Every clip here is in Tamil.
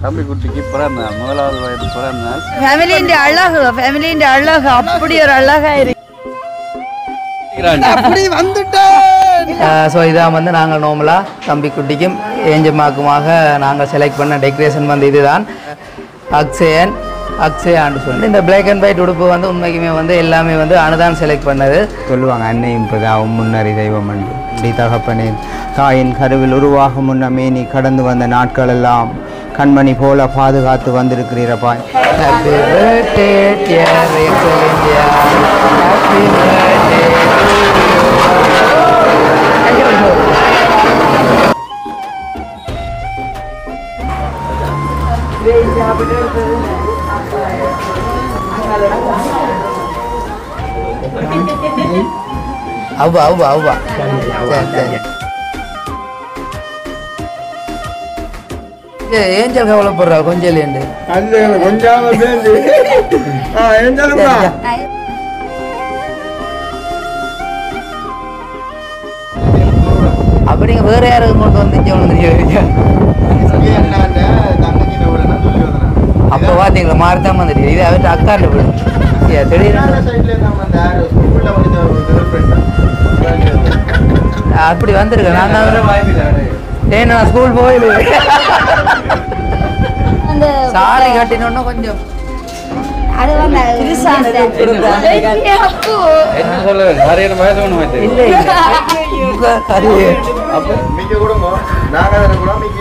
தம்பி குட்டிக்கு பிறந்த நாள், முதலாவது வயது பிறந்த நாள். ஃபேமிலியின் அழகு அப்படி ஒரு அழகா இருக்கு. ஸோ இதான் வந்து நாங்கள் நார்மலாக தம்பி குட்டிக்கும் ஏஞ்சம்மாக்குமாக நாங்கள் செலக்ட் பண்ண டெக்கரேஷன் வந்து இதுதான். அக்ஷயான்னு சொல்லி இந்த பிளாக் அண்ட் ஒயிட் உடுப்பு வந்து உண்மைக்குமே வந்து எல்லாமே வந்து அனுதான் செலக்ட் பண்ணது. சொல்லுவாங்க அன்னையும் இப்போதான் முன்னறி தெய்வம் என்று. இப்படி தகப்பனே தாயின் கருவில் உருவாக முன்ன மேனி கடந்து வந்த நாட்கள் எல்லாம் கண்மணி போல பாதுகாத்து வந்திருக்கிறீரப்பா. Happy birthday dear excellent. Happy birthday. அவ்வா ஏஞ்சல் கவலைப்படுறா கொஞ்சம் அப்படிங்க வேற யாரும் கொண்டு வந்து அப்போ பார்த்தீங்களா மாறித்தான் வந்துட்டு இது அவர்கிட்ட அக்காண்ட போய் அப்படி வந்திருக்கேன் நான் தான் நான் ஸ்கூல் போயிடு சாரி கட்டினோன்னா கொஞ்சம் அது வந்து என்ன சொல்ல நிறைய வயசு ஒன்று வச்சு இல்லை அப்போ மிக்க குடும்பம் நாங்கள் கூட மிக்க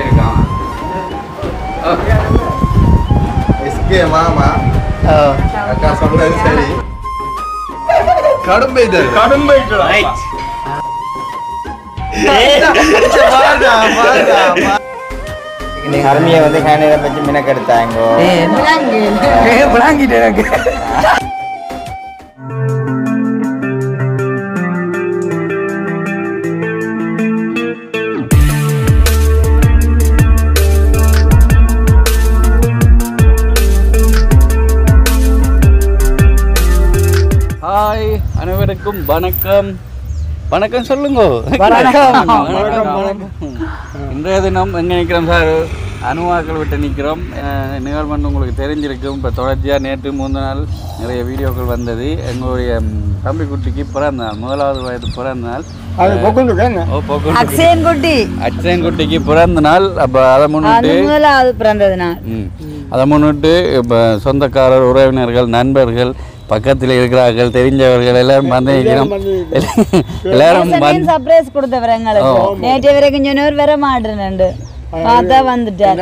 இருக்கான். எஸ்கே மாமா அக்கா சொன்னது சரி. கடும் அருமையை வந்து கேனடா பற்றி மினக்கெடுத்தாங்க. விளாங்கிட்டு எனக்கு ஹாய் அனைவருக்கும் வணக்கம். வணக்கம் சொல்லுங்க. இன்றைய தினம் எங்கே நிற்கிறோம் சார்? அணுவாக்கள் விட்டு நிற்கிறோம். நிகழ்வு உங்களுக்கு தெரிஞ்சிருக்கும். இப்போ தொடர்ச்சியாக நேற்று 3 நாள் நிறைய வீடியோக்கள் வந்தது. எங்களுடைய தம்பி குட்டிக்கு பிறந்த நாள், முதலாவது வயது பிறந்த நாள். அக்ஷயன் குட்டிக்கு பிறந்த நாள். அப்போ அதை முன்னிட்டு இப்போ சொந்தக்காரர், உறவினர்கள், நண்பர்கள், பக்கத்தில் இருக்கிறார்கள், தெரிஞ்சவர்கள் எல்லாரும் வந்து எல்லாரும் சர்ப்ரைஸ் கொடுத்தவர் எங்களுக்கு. நேற்று வரைக்கும் சொன்னவர் வர மாட்டேன்னு பார்த்தா வந்துட்டார்.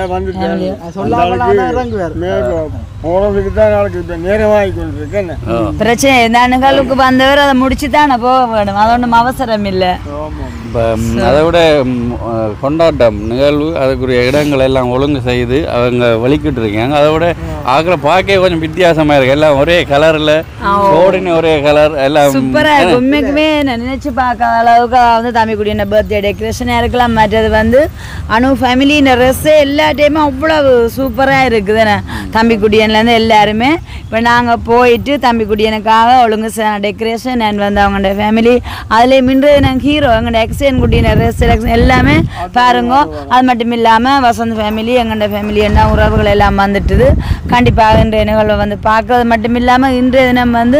பிரச்சனை இந்த அணுகளுக்கு வந்தவர் அதை முடிச்சுதானே போக வேணும். அது ஒன்றும் அவசரம் இல்லை. அதை விட கொண்டாட்டம் நிகழ்வு அதுக்குரிய இடங்கள் எல்லாம் ஒழுங்கு செய்து அவங்க வலிக்கிட்டு இருக்காங்க. அதை விட ஆக்கிற பார்க்க கொஞ்சம் வித்தியாசமா இருக்கு. எல்லாம் ஒரே கலர்ல ஓடின ஒரே கலர் எல்லாம் சூப்பரா இருக்கு. உண்மைக்குமே நினைச்சு பார்க்காத அளவுக்கு வந்து தம்பி குடியின பர்த்டே டெக்கரேஷனா இருக்கலாம். மற்றது வந்து அணு ஃபேமிலின ட்ரெஸ் எல்லா டைமும் அவ்வளவு சூப்பரா இருக்குதுன்னு தம்பி குடியன்லேருந்து எல்லாருமே. இப்போ நாங்கள் போயிட்டு தம்பி குடியனுக்காக ஒழுங்கு டெக்கரேஷன் அண்ட் வந்து அவங்களோட ஃபேமிலி அதிலே மின்று நாங்கள் ஹீரோ எங்களோட எக்ஸன் குட்டின ட்ரெஸ் செலக்ஷன் எல்லாமே பாருங்க. அது மட்டும் இல்லாமல் வசந்த் ஃபேமிலி எங்களோட ஃபேமிலி என்ன உறவுகள் எல்லாம் வந்துட்டுது. கண்டிப்பாக இன்றைய நிகழ்வை வந்து பார்க்கறது மட்டும் இல்லாமல் இன்றைய தினம் வந்து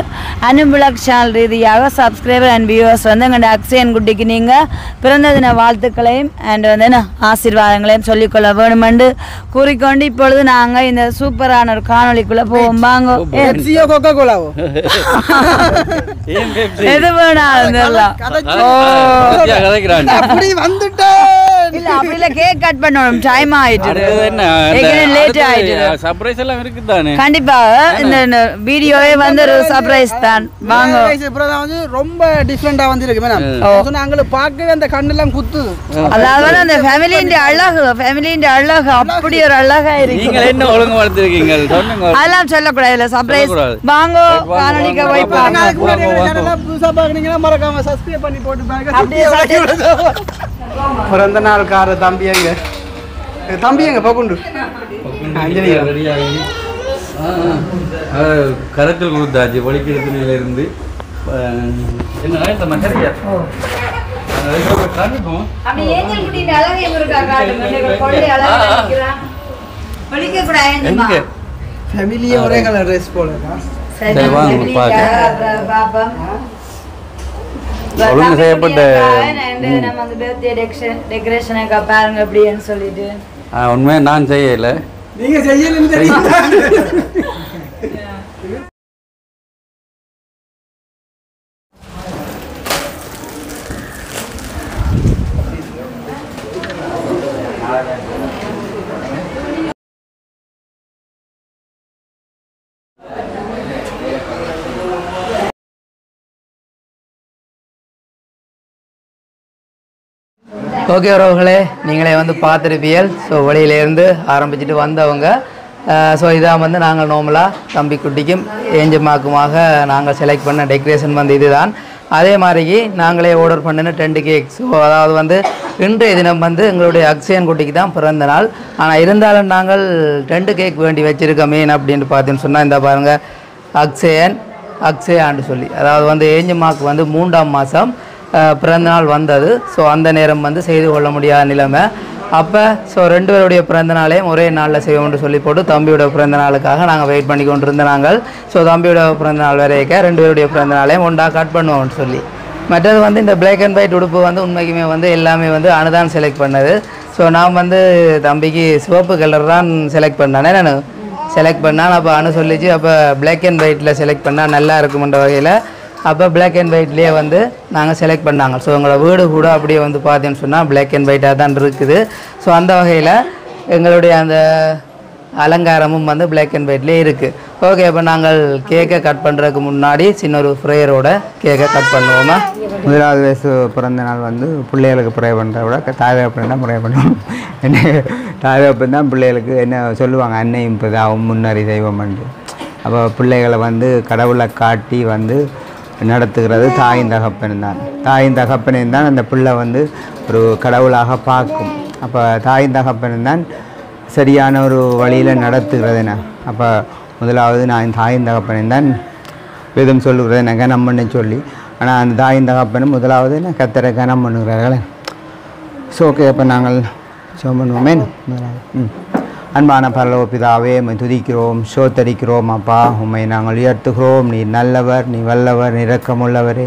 அனுபுலக் சேனல் ரீதியாக சப்ஸ்கிரைபர் அண்ட் வியூவர்ஸ் வந்து எங்களோட அக்ஷயன் குட்டிக்கு நீங்கள் பிறந்த தின வாழ்த்துக்களையும் அண்ட் வந்து ஆசீர்வாதங்களையும் சொல்லிக்கொள்ள வேணுமென்று கூறிக்கொண்டு இப்பொழுது நாங்கள் இந்த சூப்பரான ஒரு காணொலிக்குள்ளே போவோம். வாங்க. எது வேணாலும் கேக் கட் பண்ணணும். டைம் ஆயிட்டு கண்டிப்பாக இந்த வீடியோவே வந்து ஒரு சர்ப்ரைஸ் தான். வாங்க. ரொம்ப டிஃபரெண்டா வந்து இருக்கு மேடம். நாங்க பார்க்கவே அந்த கண்ணெல்லாம் குத்துது. அதாவது அந்த ஃபேமிலியின் அழகு அப்படி ஒரு அழகா இருக்கு. நீங்க என்ன ஒழுங்கு வளர்த்திருக்கீங்க அதெல்லாம் சொல்லக்கூடாது. இல்ல சர்ப்ரைஸ். வாங்க காணொளிக்கு போய் பாருங்க. புதுசா பாக்குறீங்கன்னா மறக்காம சப்ஸ்கிரைப் பண்ணி போட்டு பாருங்க. பிறந்த நாள்கார தம்பி எங்க பகுண்டு கரத்தில் கொடுத்தாச்சு வலிக்கிறதுல இருந்து எங்க ஃபேமிலியே ஒரே கலர் ட்ரெஸ் போலக்கா. சரி வாங்க பார்க்க ஒழுங்கு செய்யப்பட்ட டெக்கரேஷனுக்கு பாருங்க அப்படின்னு சொல்லிட்டு உண்மையாக நான் செய்யல நீங்க செய்யலன்னு தெரியும். ஓகே உறவுகளே, நீங்களே வந்து பார்த்துருப்பீர்கள். ஸோ வெளியிலேருந்து ஆரம்பிச்சுட்டு வந்தவங்க. ஸோ இதான் வந்து நாங்கள் நார்மலாக தம்பி குட்டிக்கும் ஏஞ்சம்மாக்குமாக நாங்கள் செலக்ட் பண்ண டெக்கரேஷன் வந்து இதுதான். அதே மாதிரி நாங்களே ஆர்டர் பண்ணின 10 கேக். ஸோ அதாவது வந்து இன்றைய தினம் வந்து எங்களுடைய அக்ஷயன் குட்டிக்கு தான் பிறந்த நாள். ஆனால் இருந்தாலும் நாங்கள் 2 கேக் வேண்டி வச்சுருக்கோம். மெயின் அப்படின்னு பார்த்தீங்கன்னு சொன்னால் இந்த பாருங்கள், அக்ஷயான்னு சொல்லி, அதாவது வந்து ஏஞ்சம்மாவுக்கு வந்து 3ஆம் மாதம் பிறந்தநாள் வந்தது. ஸோ அந்த நேரம் வந்து செய்து கொள்ள முடியாத நிலைமை. அப்போ ஸோ 2 பேருடைய பிறந்தநாளையும் ஒரே நாளில் செய்வோம்னு சொல்லி போட்டு தம்பியோட பிறந்தநாளுக்காக நாங்கள் வெயிட் பண்ணி கொண்டு இருந்த நாங்கள். ஸோ தம்பியோட பிறந்தநாள் வரைக்க 2 பேருடைய பிறந்தநாளையும் ஒன்றா கட் பண்ணுவோம்னு சொல்லி. மற்றது வந்து இந்த பிளாக் அண்ட் ஒயிட் உடுப்பு வந்து உண்மைக்குமே வந்து எல்லாமே வந்து அனுதான் செலக்ட் பண்ணது. ஸோ நான் வந்து தம்பிக்கு சிவப்பு கலர் தான் செலக்ட் பண்ணேன். நான் செலக்ட் பண்ணால் அப்போ அனு சொல்லிச்சு, அப்போ பிளாக் அண்ட் ஒயிட்டில் செலக்ட் பண்ணால் நல்லா இருக்குமென்ற வகையில் அப்போ பிளாக் அண்ட் ஒயிட்லேயே வந்து நாங்கள் செலக்ட் பண்ணாங்க. ஸோ எங்களோட வீடு கூட அப்படியே வந்து பார்த்தேன்னு சொன்னால் பிளாக் அண்ட் ஒயிட்டாக தான் இருக்குது. ஸோ அந்த வகையில் எங்களுடைய அந்த அலங்காரமும் வந்து பிளாக் அண்ட் ஒயிட்லேயே இருக்குது. ஓகே, அப்போ நாங்கள் கேக்கை கட் பண்ணுறதுக்கு முன்னாடி சின்ன ஒரு ப்ரேயரோட கேக்கை கட் பண்ணுவோமா? முதலாவது வயசு பிறந்த நாள் வந்து பிள்ளைகளுக்கு ப்ரே பண்ணுறத விட தாய்தகப்பன் தான் ப்ரே பண்ணுவோம். என்ன தாய்தகப்பன் தான் பிள்ளைகளுக்கு என்ன சொல்லுவாங்க, அன்னையும் பிதாவும் முன்னறி தெய்வம் என்று. அப்போ பிள்ளைகளை வந்து கடவுளை காட்டி வந்து நடத்துகிறது தாயின் தகப்பன் தான். தாயின் தகப்பனையும் தான் அந்த பிள்ளை வந்து ஒரு கடவுளாக பார்க்கும். அப்போ தாயின் தகப்பன் தான் சரியான ஒரு வழியில் நடத்துகிறது. என்ன அப்போ முதலாவது நான் தாயின் தகப்பனையும் தான் வேதம் சொல்லுகிறது என்ன கனம் பண்ண சொல்லி. ஆனால் அந்த தாயின் தகப்பனும் முதலாவது என்ன கத்தரை கனம் பண்ணுகிறார்களே. ஸோ ஓகே, அப்போ நாங்கள் ஷோ பண்ணுவோமே. முதலாவது அன்பான பரலோக பிதாவே, உம்மை துதிக்கிறோம், சோத்தரிக்கிறோம். அப்பா, உம்மை நாங்கள் உயர்த்துகிறோம். நீ நல்லவர், நீ வல்லவர், நீ இரக்கமுள்ளவரே,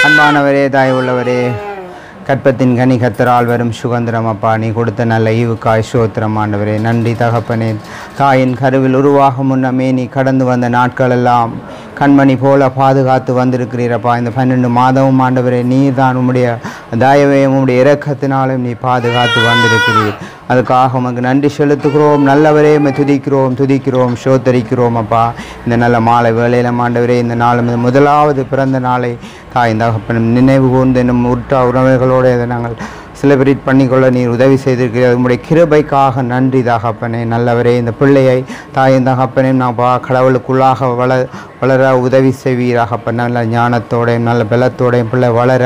அன்பானவரே, தாய் உள்ளவரே, கற்பத்தின் கனி கத்தரால் வரும் சுகந்திரம். அப்பா, நீ கொடுத்த நல்ல ஈவுக்காய் சோத்திரம் ஆண்டவரே. நன்றி தகப்பனே. தாயின் கருவில் உருவாகும் முன்னமே நீ கடந்து வந்த நாட்களெல்லாம் கண்மணி போல பாதுகாத்து வந்திருக்கிறீரப்பா. இந்த 12 மாதமும் ஆண்டவரே நீர் தான் உம்முடைய தயவையும் உம்முடைய இரக்கத்தினாலும் நீ பாதுகாத்து வந்திருக்கிறீர். அதுக்காக உமக்கு நன்றி செலுத்துகிறோம். நல்லவரே, துதிக்கிறோம், சோத்தரிக்கிறோம். அப்பா, இந்த நல்ல மாலை வேளையில ஆண்டவரே, இந்த நாளும் முதலாவது பிறந்த நாளை தாய் தகப்பனும் நினைவு கூர்ந்து என்னும் உற்ற உறவுகளோடு இதை நாங்கள் செலிப்ரேட் பண்ணிக்கொள்ள நீர் உதவி செய்திருக்கிறது. உங்களுடைய கிருபைக்காக நன்றி தகப்பனே. நல்லவரே, இந்த பிள்ளையை தாயின் தகப்பனையும் நான் கடவுளுக்குள்ளாக வளர உதவி செய்வீராகப்ப. நல்ல ஞானத்தோடையும் நல்ல பலத்தோடையும் பிள்ளை வளர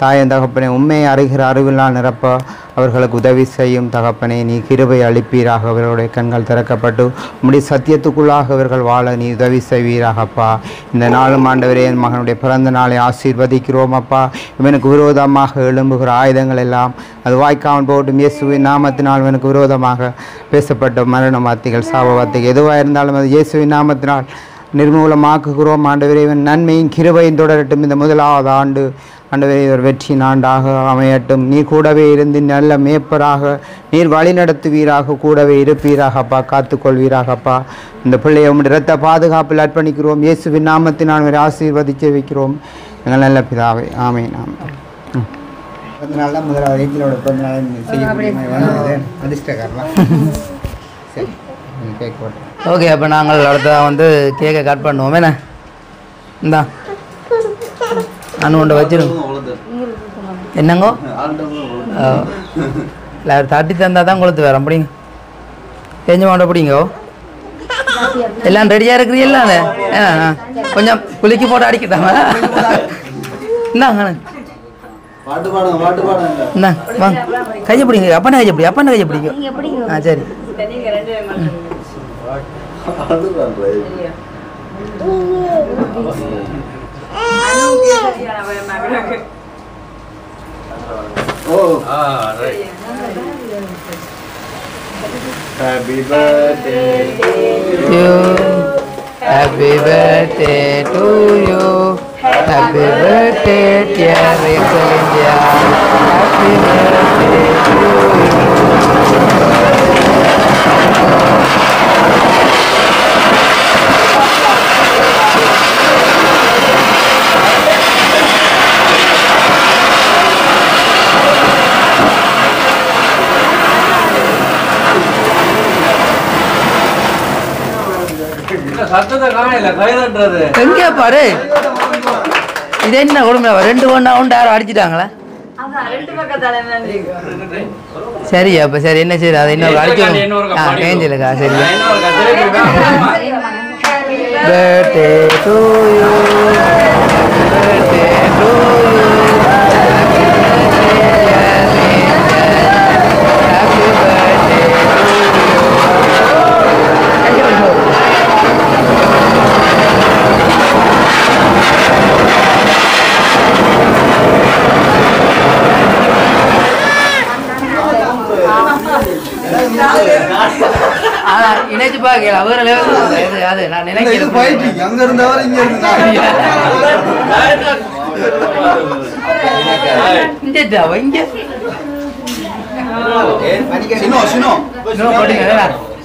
தாயின் தகப்பனை உண்மையை அறிகிற அறிவினால் நிரப்ப அவர்களுக்கு உதவி செய்யும் தகப்பனை. நீ கிருபை அளிப்பீராக. அவர்களுடைய கண்கள் திறக்கப்பட்டு உம்முடைய சத்தியத்துக்குள்ளாக அவர்கள் வாழ நீ உதவி செய்வீராகப்பா. இந்த நாளும் ஆண்டவரே, என் மகனுடைய பிறந்த நாளை ஆசீர்வதிக்கிறோம் அப்பா. இவனுக்கு விரோதமாக எழும்புகிற ஆயுதங்கள் எல்லாம் அது வாய்க்காமல் போட்டும். இயேசுவின் நாமத்தினால் இவனுக்கு விரோதமாக பேசப்பட்ட மரண வார்த்தைகள், சாப வார்த்தைகள் எதுவாக இருந்தாலும் அது இயேசுவின் நாமத்தினால் நிர்மூலமாக்குகிறோம் ஆண்டவரே. இவன் நன்மையும் கிருபையும் தொடரட்டும். இந்த முதலாவது ஆண்டு ஆண்டவரே ஒரு வெற்றியின் ஆண்டாக அமையட்டும். நீ கூடவே இருந்து நல்ல மேய்ப்பராக நீர் வழி நடத்துவீராக, கூடவே இருப்பீராக அப்பா, காத்துக்கொள்வீராகப்பா. இந்த பிள்ளையை உம்முடைய இரத்த பாதுகாப்பில் அர்ப்பணிக்கிறோம். இயேசுவின் நாமத்தினால் அவரை ஆசீர்வதிக்க வைக்கிறோம் எங்கள் நல்ல பிதாவே. ஆமேன். பிறந்தநாள் தான் முதலாவது வீட்டிலோட பிறந்தநாள் செய்யக்கூடிய மாதிரி வந்தது அதிர்ஷ்டக்காரலாம். சரி, கேக் போட்டேன். ஓகே, அப்போ நாங்கள் அடுத்ததாக வந்து கேக்கை கட் பண்ணுவோம். என்ன இந்தா அனு ஒன்றை வச்சிருங்க. என்னங்கோ இல்லை தட்டி தந்தால் தான் கொளுத்து வேறு அப்படிங்க தெரிஞ்ச மாட்டோம். அப்படிங்கோ எல்லாம் ரெடியாக இருக்கிறீங்களா? ஏன்னா கொஞ்சம் குளிக்கி போட்டு அடிக்கிட்டாங்க. இந்தாங்க இந்தா வாங்க, கையை பிடிங்க. அப்பா கையை பிடி, அப்பா கையை பிடிக்கும். ஆ சரி. Happy birthday to you. Happy birthday to you. Happy birthday, dear India. Happy birthday to you. சத்தத்தை காணல கைதன்றது எங்கே பாரு இது என்ன கொடுமை ரெண்டு ஒன்றா உண்டு யாரும் அடிச்சிட்டாங்களா சரி அப்ப சரி என்ன சரி அதை இன்னொரு அடிச்சு ஏஞ்சலுக்கா சரி birthday to you birthday to you happy birthday இணைச்சு பாக்கல அவர் அது நான் நினைக்கிறேன் அங்க இருந்தவர் இங்க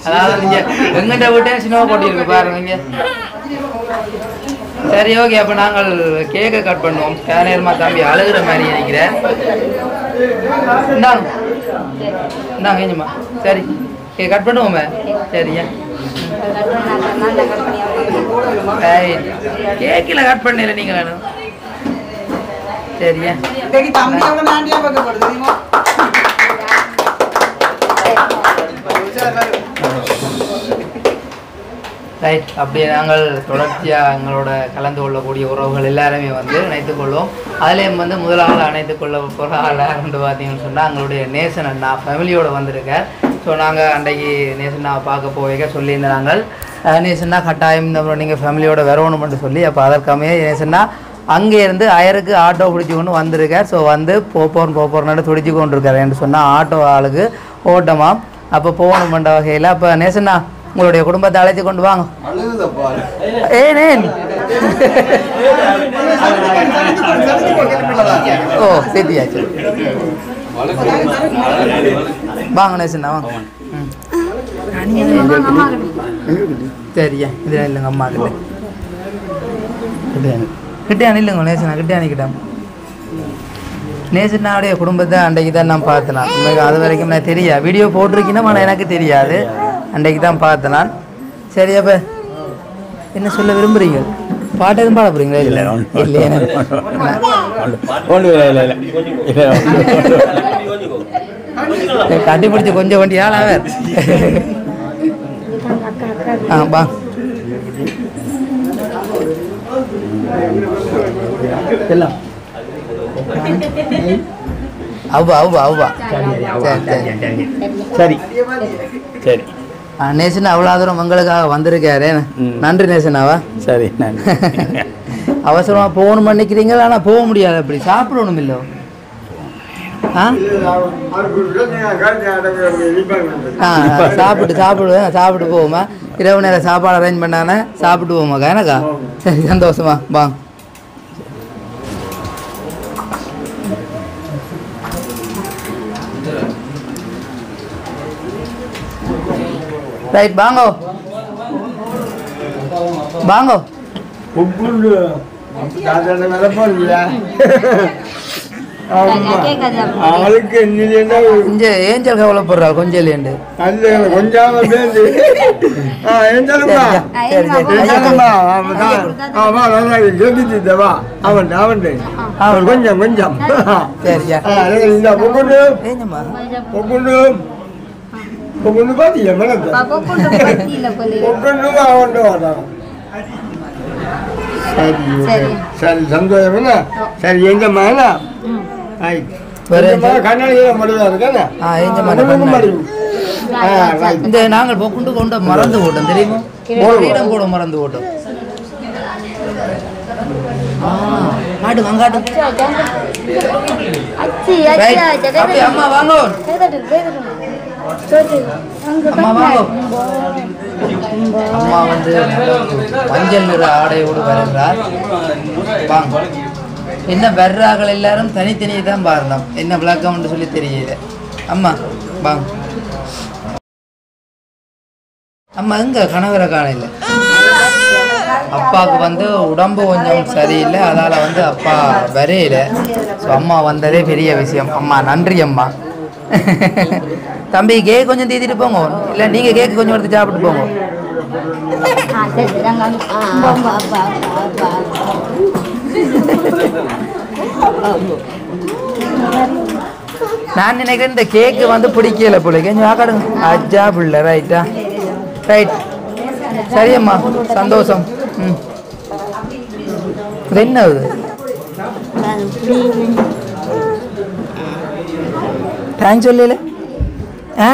அதாவது நீங்க எங்கிட்ட விட்டே சினிமா போட்டிருக்கு பாருங்க இங்க சரி ஓகே அப்ப நாங்கள் கேக்கை கட் பண்ணுவோம் நேரமா தம்பி அழுகிற மாதிரி நினைக்கிறேன் இந்தாங்க இந்தாங்க ஏஞ்சம்மா சரி கேக் கட் பண்ணுவோமே சரியா கேக்கில் கட் பண்ணல நீங்க வேணும் சரியா ரைட் அப்படியே நாங்கள் தொடர்ச்சியாக எங்களோட கலந்து கொள்ளக்கூடிய உறவுகள் எல்லாருமே வந்து இணைத்துக் கொள்வோம் அதுலேயும் வந்து முதலாக அணைத்துக் கொள்ள போகிற ஆளாக பார்த்தீங்கன்னு சொன்னால் எங்களுடைய நேசன் அண்ணா ஃபேமிலியோடு வந்திருக்கார் ஸோ நாங்கள் அன்றைக்கு நேசண்ணாவை பார்க்க போக சொல்லியிருந்தாங்க நேசண்ணா கட்டாயம் இந்த நீங்கள் ஃபேமிலியோட வரணும்னு சொல்லி அப்போ அதற்காமே நேசண்ணா அங்கேருந்து அயருக்கு ஆட்டோ பிடிச்சி கொண்டு வந்திருக்கார் ஸோ வந்து போப்போர்னு துடிச்சு கொண்டு இருக்கார் என்று சொன்னால் ஆட்டோ ஆளுக்கு ஓட்டமாக அப்போ போகணுமென்ற வகையில் அப்போ நேசண்ணா உங்களுடைய குடும்பத்தை அழைத்து கொண்டு வாங்க ஏன் ஓ சேர்த்தியாச்சு வாங்க நேசண்ணா வாங்க சரியா இதில் இல்லைங்க அம்மா கிட்ட கிட்டியானு இல்லைங்க நேசண்ணா கிட்டியானு கிட்டாம நேசண்ணாவுடைய குடும்பத்தை அன்றைக்கு தான் நான் பார்த்தேன் அது வரைக்கும் நான் தெரியாது வீடியோ போட்டிருக்கீங்கன்னா ஆனால் எனக்கு தெரியாது அன்றைக்கு தான் பார்த்தேன் நான் சரி அப்போ என்ன சொல்ல விரும்புகிறீங்க பாட்டு எதுவும் பாட போகிறீங்களா இல்லை இல்லையா கட்டி பிடிச்சி கொஞ்சம் வண்டி ஆளாவே ஆ பா எல்லாம் அவ்வா அவ்வா அவ்வா சரி சரி நேசன் அவ்வளோ தூரம் உங்களுக்காக வந்திருக்காரு நன்றி நேசனாவா சரி அவசரமாக போகணும் பண்ணிக்கிறீங்களா ஆனால் போக முடியாது அப்படி சாப்பிடணும் இல்லை சாப்பிட்டு போவோமா இரவு நேரம் சாப்பாடு அரேஞ்ச் பண்ணானே சாப்பிட்டு போவோமாக்கா எனக்கா சரி சந்தோஷமா வா ரைட் வாங்கோ வாங்கோ அவளுக்கு கொஞ்சம் ஏஞ்சல் கவலைப்படுறா கொஞ்சம் இல்லையண்டு கொஞ்சம் அவன் கொஞ்சம் கொஞ்சம் சரியா சரி சந்தோஷம் என்ன சரி எங்கம்மா இந்த நாங்கள் கொண்டு கொண்டு மறந்து போட்டோம் தெரியுமா இடம் கூட மறந்து போட்டோம் காட்டு வாங்காட்டு அம்மா வாங்க அம்மா வாங்க. அம்மா வந்து மஞ்சள் நிற ஆடையோடு வருகிறார். வாங்க. என்ன வர்றார்கள் எல்லாரும் தனித்தனியே தான் பாருந்தோம். என்ன விளக்கம்னு சொல்லி தெரியல. அம்மா வாங்க. அம்மா எங்க கணவரை காணையில். அப்பாவுக்கு வந்து உடம்பு கொஞ்சம் சரியில்லை, அதால் வந்து அப்பா வரையில. ஸோ அம்மா வந்ததே பெரிய விஷயம். அம்மா நன்றி அம்மா. தம்பி கேக் கொஞ்சம் தீத்திட்டு போங்க, இல்லை நீங்கள் கேக் கொஞ்சம் எடுத்து சாப்பிட்டு போங்க. நான் நினைக்கிறேன் இந்த கேக்கு வந்து பிடிக்கல போல. கொஞ்சம் ஆக்காடுங்க. அஜா பிள்ளை ரைட்டா? ரைட். சரியம்மா, சந்தோஷம். ம், இது என்ன ஆகுது? தேங்க்ஸ் சொல்லல. ஆ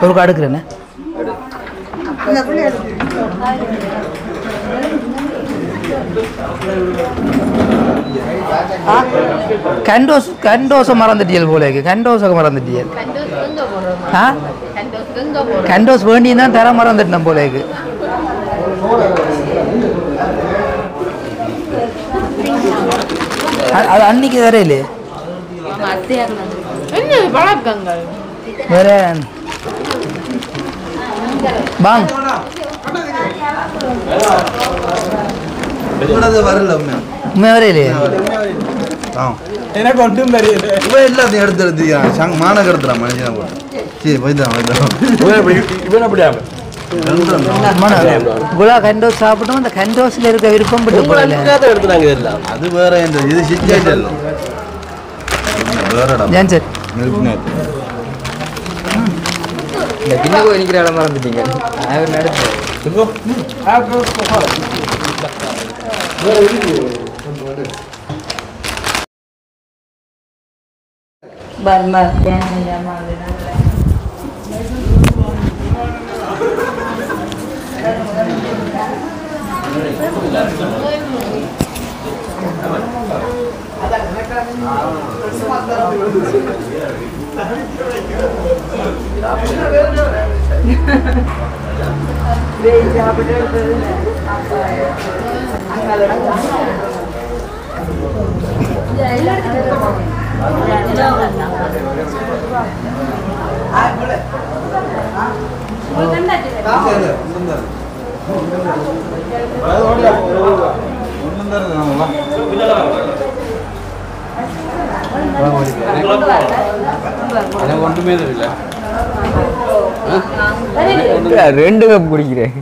ஒரு அடுக்குறேண்ணே. கண்டோச மறந்துட்டியல் போல இருக்கு. கண்டோச மறந்துட்டியல். ஆ கண்டோஸ் வேண்டியதான் தர மறந்துட்டேன் போல இருக்கு. அது அன்னைக்கு தரையிலே வேற வாங்க. வரல உண்மை வரையிலே. எனக்கு ஒன்றும் தெரியல. எல்லாத்தையும் எடுத்து மானக எடுத்துறான் மனுஷன் போட்டு. சரி போய்தான் குலா கண்டோஸ் சாப்பிட்டோம். அந்த கண்டோஸ்ல இருக்க விருப்பம் எடுத்துனாங்க. அது வேற. இது சிச்சுவேஷன் ஏன் சார் இந்த பின்ன போய் நிற்கிற இடம் மறந்துட்டீங்க. ஒன்றுமே தெரியல. ரெண்டு கப் குடிக்கிறேன்.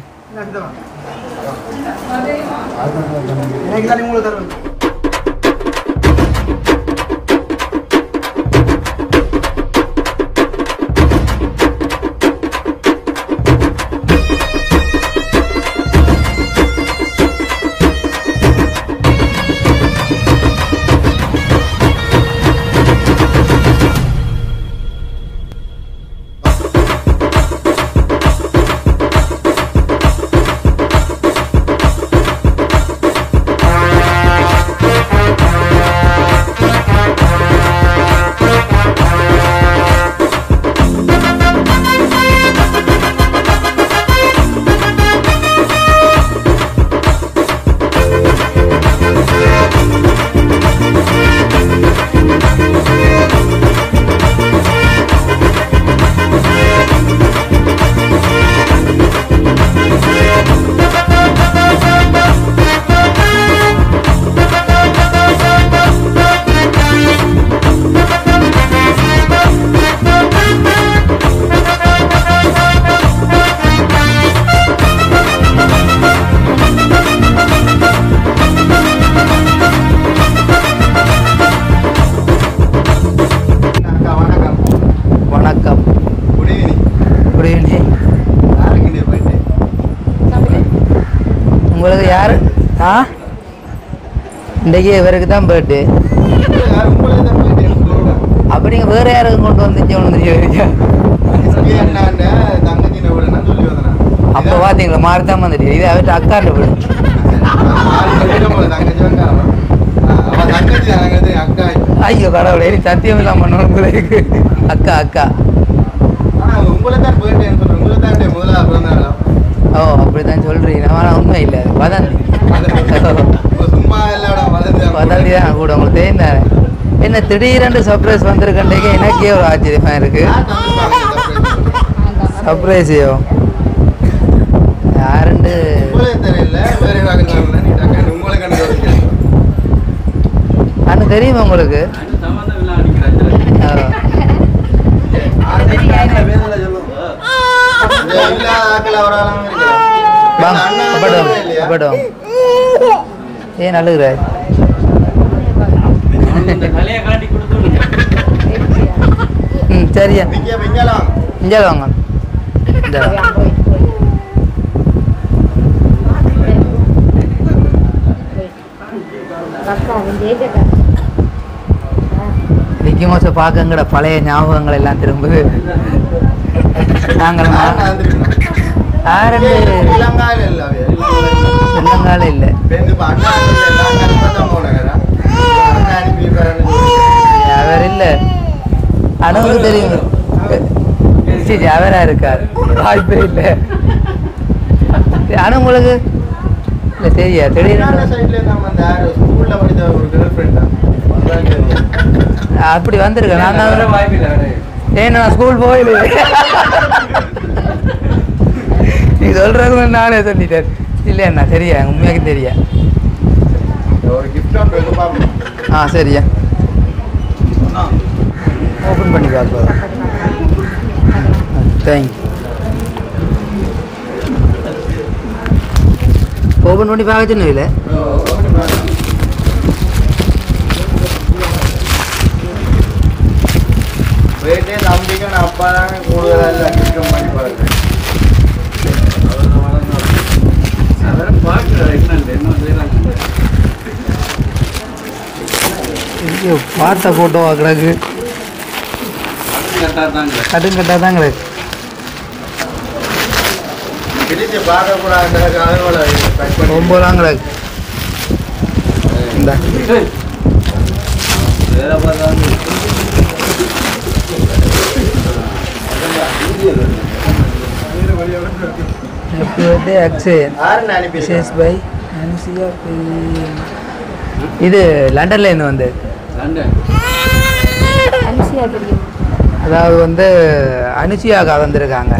உங்களுக்கு யாரு? இன்றைக்கு இவருக்கு தான் பர்த்டே. அப்போ நீங்கள் வேறு யாருக்கு கொண்டு வந்துச்சோன்னு தெரியும். அப்போ பார்த்தீங்களா மாறுதான் வந்துட்டு. இது அவர்கிட்ட அக்காண்ட வீடு. அக்கா ஐயோ கடவுளே நீ சத்தியம் இல்லாம பண்ணவங்களுக்கு அக்கா அக்கா ஆனா உங்களை தான் போயிட்டேன்னு சொல்றேன். உங்களை தான் முதல்ல பிறந்தாலும் ஓ அப்படிதான் சொல்றீங்க ஆனால் உண்மை இல்லை வதந்தி சும்மா எல்லாரும் வதந்தி தான் கூட உங்களுக்கு தெரிந்தாரு என்ன திடீரென்று சர்ப்ரைஸ் வந்திருக்கேன் எனக்கே ஒரு ஆச்சரியமா இருக்கு சர்ப்ரைஸையோ யாருண்டு தெரியல வேற உங்களை கண்டு அது தெரியுமா உங்களுக்கு ஏன் அழுகுற ம் சரியா இங்கே வாங்க மிக்கி மோச பார்க்கங்கட பழைய ஞாபகங்கள் எல்லாம் திரும்புது நாங்கள் தெலங்கால இல்லை அவர் இல்லை அனுவுக்கு தெரியும் சரி அவரா இருக்கார் வாய்ப்பே இல்லை அனு உங்களுக்கு இல்லை சரியா திடீர்னு அப்படி வந்திருக்கேன் நான் தான் ஏன்னா நான் ஸ்கூல் போயிடு நீ சொல்றது நானே சொல்லிட்டேன் இல்லையா சரியா உண்மையாக்கு தெரியா ஆ சரியா ஓப்பன் பண்ணி பார்ப்போம் தேங்க்யூ ஓப்பன் பண்ணி பார்க்க சொன்ன இல்லை நம்பிக்கை அப்பா தான் கூடுதலாக பண்ணி பாருங்க பார்த்த ஃபோட்டோ கிடக்கு கட்டுங்கட்டா தான் கிடக்கு ரொம்ப தான் கிடக்கு இந்த Happy birthday Akshay. Wishes by Anushya. இது லண்டன்ல இருந்து வந்து அதாவது வந்து அனுஷியாக்கா வந்திருக்காங்க.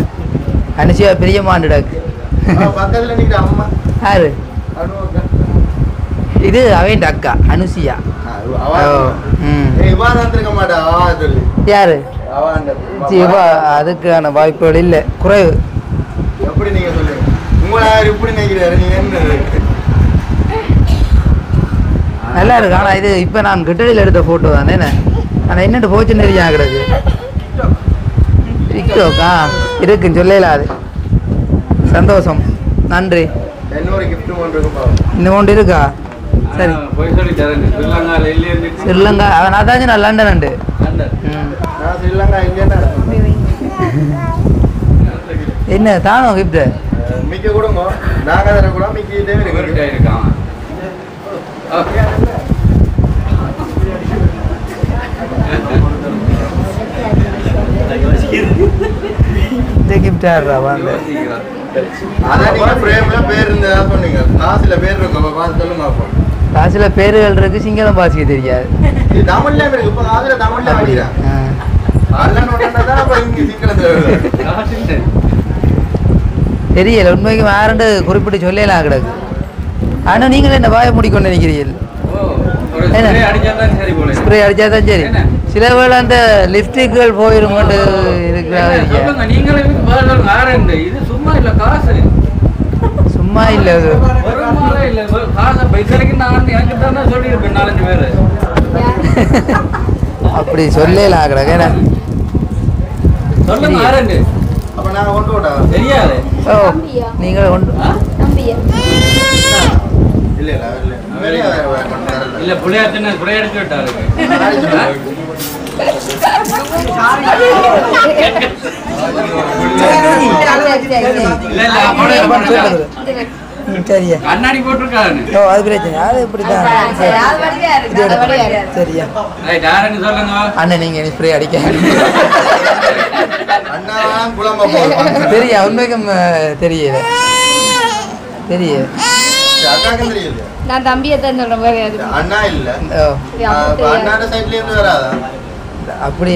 அனுஷியா பிரியமாண்டுடாக்கு யாரு இது அவன் அக்கா அனுஷியா யாரு அதுக்கான வாய்ப்புகள் இல்லை குறைவு நல்லா இருக்கு ஆனால் இது இப்போ நான் கிட்டடியில் எடுத்த ஃபோட்டோ தானே ஆனால் என்னட்டு போச்சு நிறைய கிடக்கு டிக்டாக்கா இருக்குன்னு சொல்லல அது சந்தோஷம் நன்றி இன்னும் ஒன்று இருக்கா சரி ஸ்ரீலங்கா அவன் அதாச்சும் நான் லண்டன் உண்டு என்ன தானோ கிஃப்ட் மிக்க கொடுங்க நாங்க தர கூட மிக்க இதே இருக்கான் இந்த கிஃப்ட் ஆடுறா வாங்க அதான் நீங்க ஃப்ரேம்ல பேர் இருந்தா சொன்னீங்க காசுல பேர் இருக்கு பாத்து சொல்லுங்க அப்போ காசுல பேர்கள் இருக்கு சிங்களம் பாசிக்க தெரியாது இது தமிழ்ல இருக்கு இப்ப காசுல தமிழ்ல படிக்கிறா அதெல்லாம் நோட்டா அப்ப இங்க சிங்களத்துல தெரியல உண்மைக்கு வேறண்டு குறிப்பிட்டு சொல்லலாம் கிடக்கு ஆனால் நீங்கள் என்ன வாய முடிக்கொண்டு நினைக்கிறீர்கள் ஸ்ப்ரே அடிச்சா தான் சரி சில வேளை அந்த லிப்ஸ்டிக்குகள் போயிருமட்டு சும்மா இல்லை அப்படி சொல்லலாம் கிடக்கு ஏன்னா அப்ப நான் கொண்டு விட்டா தெரியாது ஓ நீங்கள் கொண்டு இல்ல இல்ல புளியாத்தின புளிய அடிச்சு விட்டாரு சரியா கண்ணாடி போட்டிருக்காரு. ஓ அது பிரச்சனை அது இப்படிதான் சரியா ரைட், யாருன்னு சொல்லுங்க. அண்ணன் நீங்க ஸ்ப்ரே அடிக்க அண்ணா குழம்ப போகும் தெரியா உண்மைக்கும் தெரியல தெரியல அக்காக்கும் தெரியல. நான் தம்பியை தான் சொல்றேன். அண்ணா இல்ல ஓ அண்ணாட சைட்ல இருந்து வராதா? அப்படி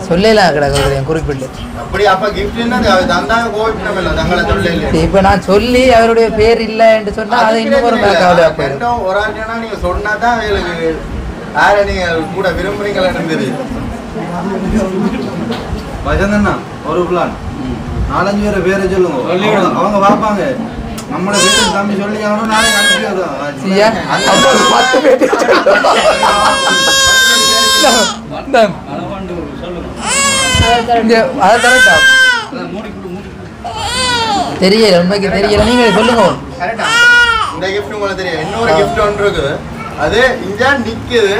சொல்லலாம் கிடக்கு குறிப்பிட்டு அப்படி அப்ப கிஃப்ட் என்ன தந்தாங்க கோவிட் இல்ல தங்களை சொல்லல. இப்ப நான் சொல்லி அவருடைய பேர் இல்லைன்னு சொன்னா அது இன்னும் ஒரு கவலையா போயிடும். ஒரு ஆண்டினா நீங்க சொன்னாதான் அவங்களுக்கு யார நீங்க கூட விரும்புறீங்களான்னு தெரியும். வசந்தண்ணா ஒரு பிளான் 4-5 பேரை பேரை சொல்லுங்க. அவங்க பார்ப்பாங்க நம்மள பேரு தம்பி சொல்லி அவனும் நாளைக்கு அனுப்பி சரியா அப்ப 10 பேர் அதை கரெக்டா தெரியல உண்மைக்கு தெரியல நீங்க சொல்லுங்க. இந்த கிஃப்ட் உங்களுக்கு தெரியும். இன்னொரு கிஃப்ட் ஒன்று இருக்கு. அது இஞ்சா நிக்குது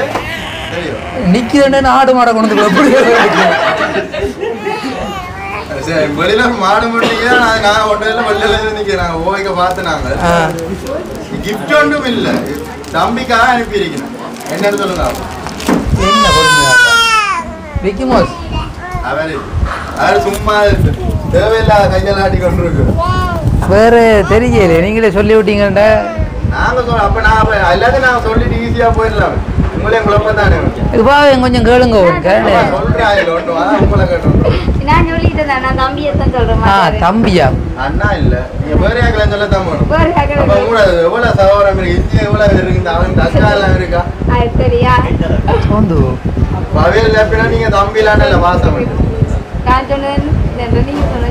தெரியும். நிக்குதுன்னு ஆடு மாடை கொண்டு சரி வெளியில மாடு முடிக்க நான் ஒன்றில் வெளியில நிக்கிறேன். ஓய்க்க பார்த்து நாங்க கிஃப்ட் ஒன்றும் இல்லை. தம்பிக்காக அனுப்பியிருக்கிறேன். என்னன்னு சொல்லுங்க. என்ன கொடுமையா விக்கி மோஸ் அவர் சும்மா தேவையில்லாத கையில் ஆட்டி கொண்டு இருக்கு. வேற தெரியல நீங்களே சொல்லி விட்டீங்கடா. நாங்க சொல்ல அப்ப நான் எல்லாத்தையும் நாங்க சொல்லிட்டு ஈஸியா போயிடலாம். உங்களையும் குழப்பம் தானே இதுவாக கொஞ்சம் கேளுங்க சொல்றேன். உங்களை கேட்டோம். நான் சொல்லிட்டேன். நான் தம்பியை தான் சொல்றேன். தம்பியா அண்ணா இல்ல நீங்க வேற யாக்கெல்லாம் சொல்லத்தான் போகணும். அப்ப கூட எவ்வளவு சகோதரம் இருக்கு இஞ்சி எவ்வளவு இருக்கு அவனுக்கு அக்கா எல்லாம் இருக்கா சரியா தோந்து பவையில் எப்படின்னா நீங்க தம்பிலான இல்ல வாசம் நான் சொன்னேன். நீங்க சொன்ன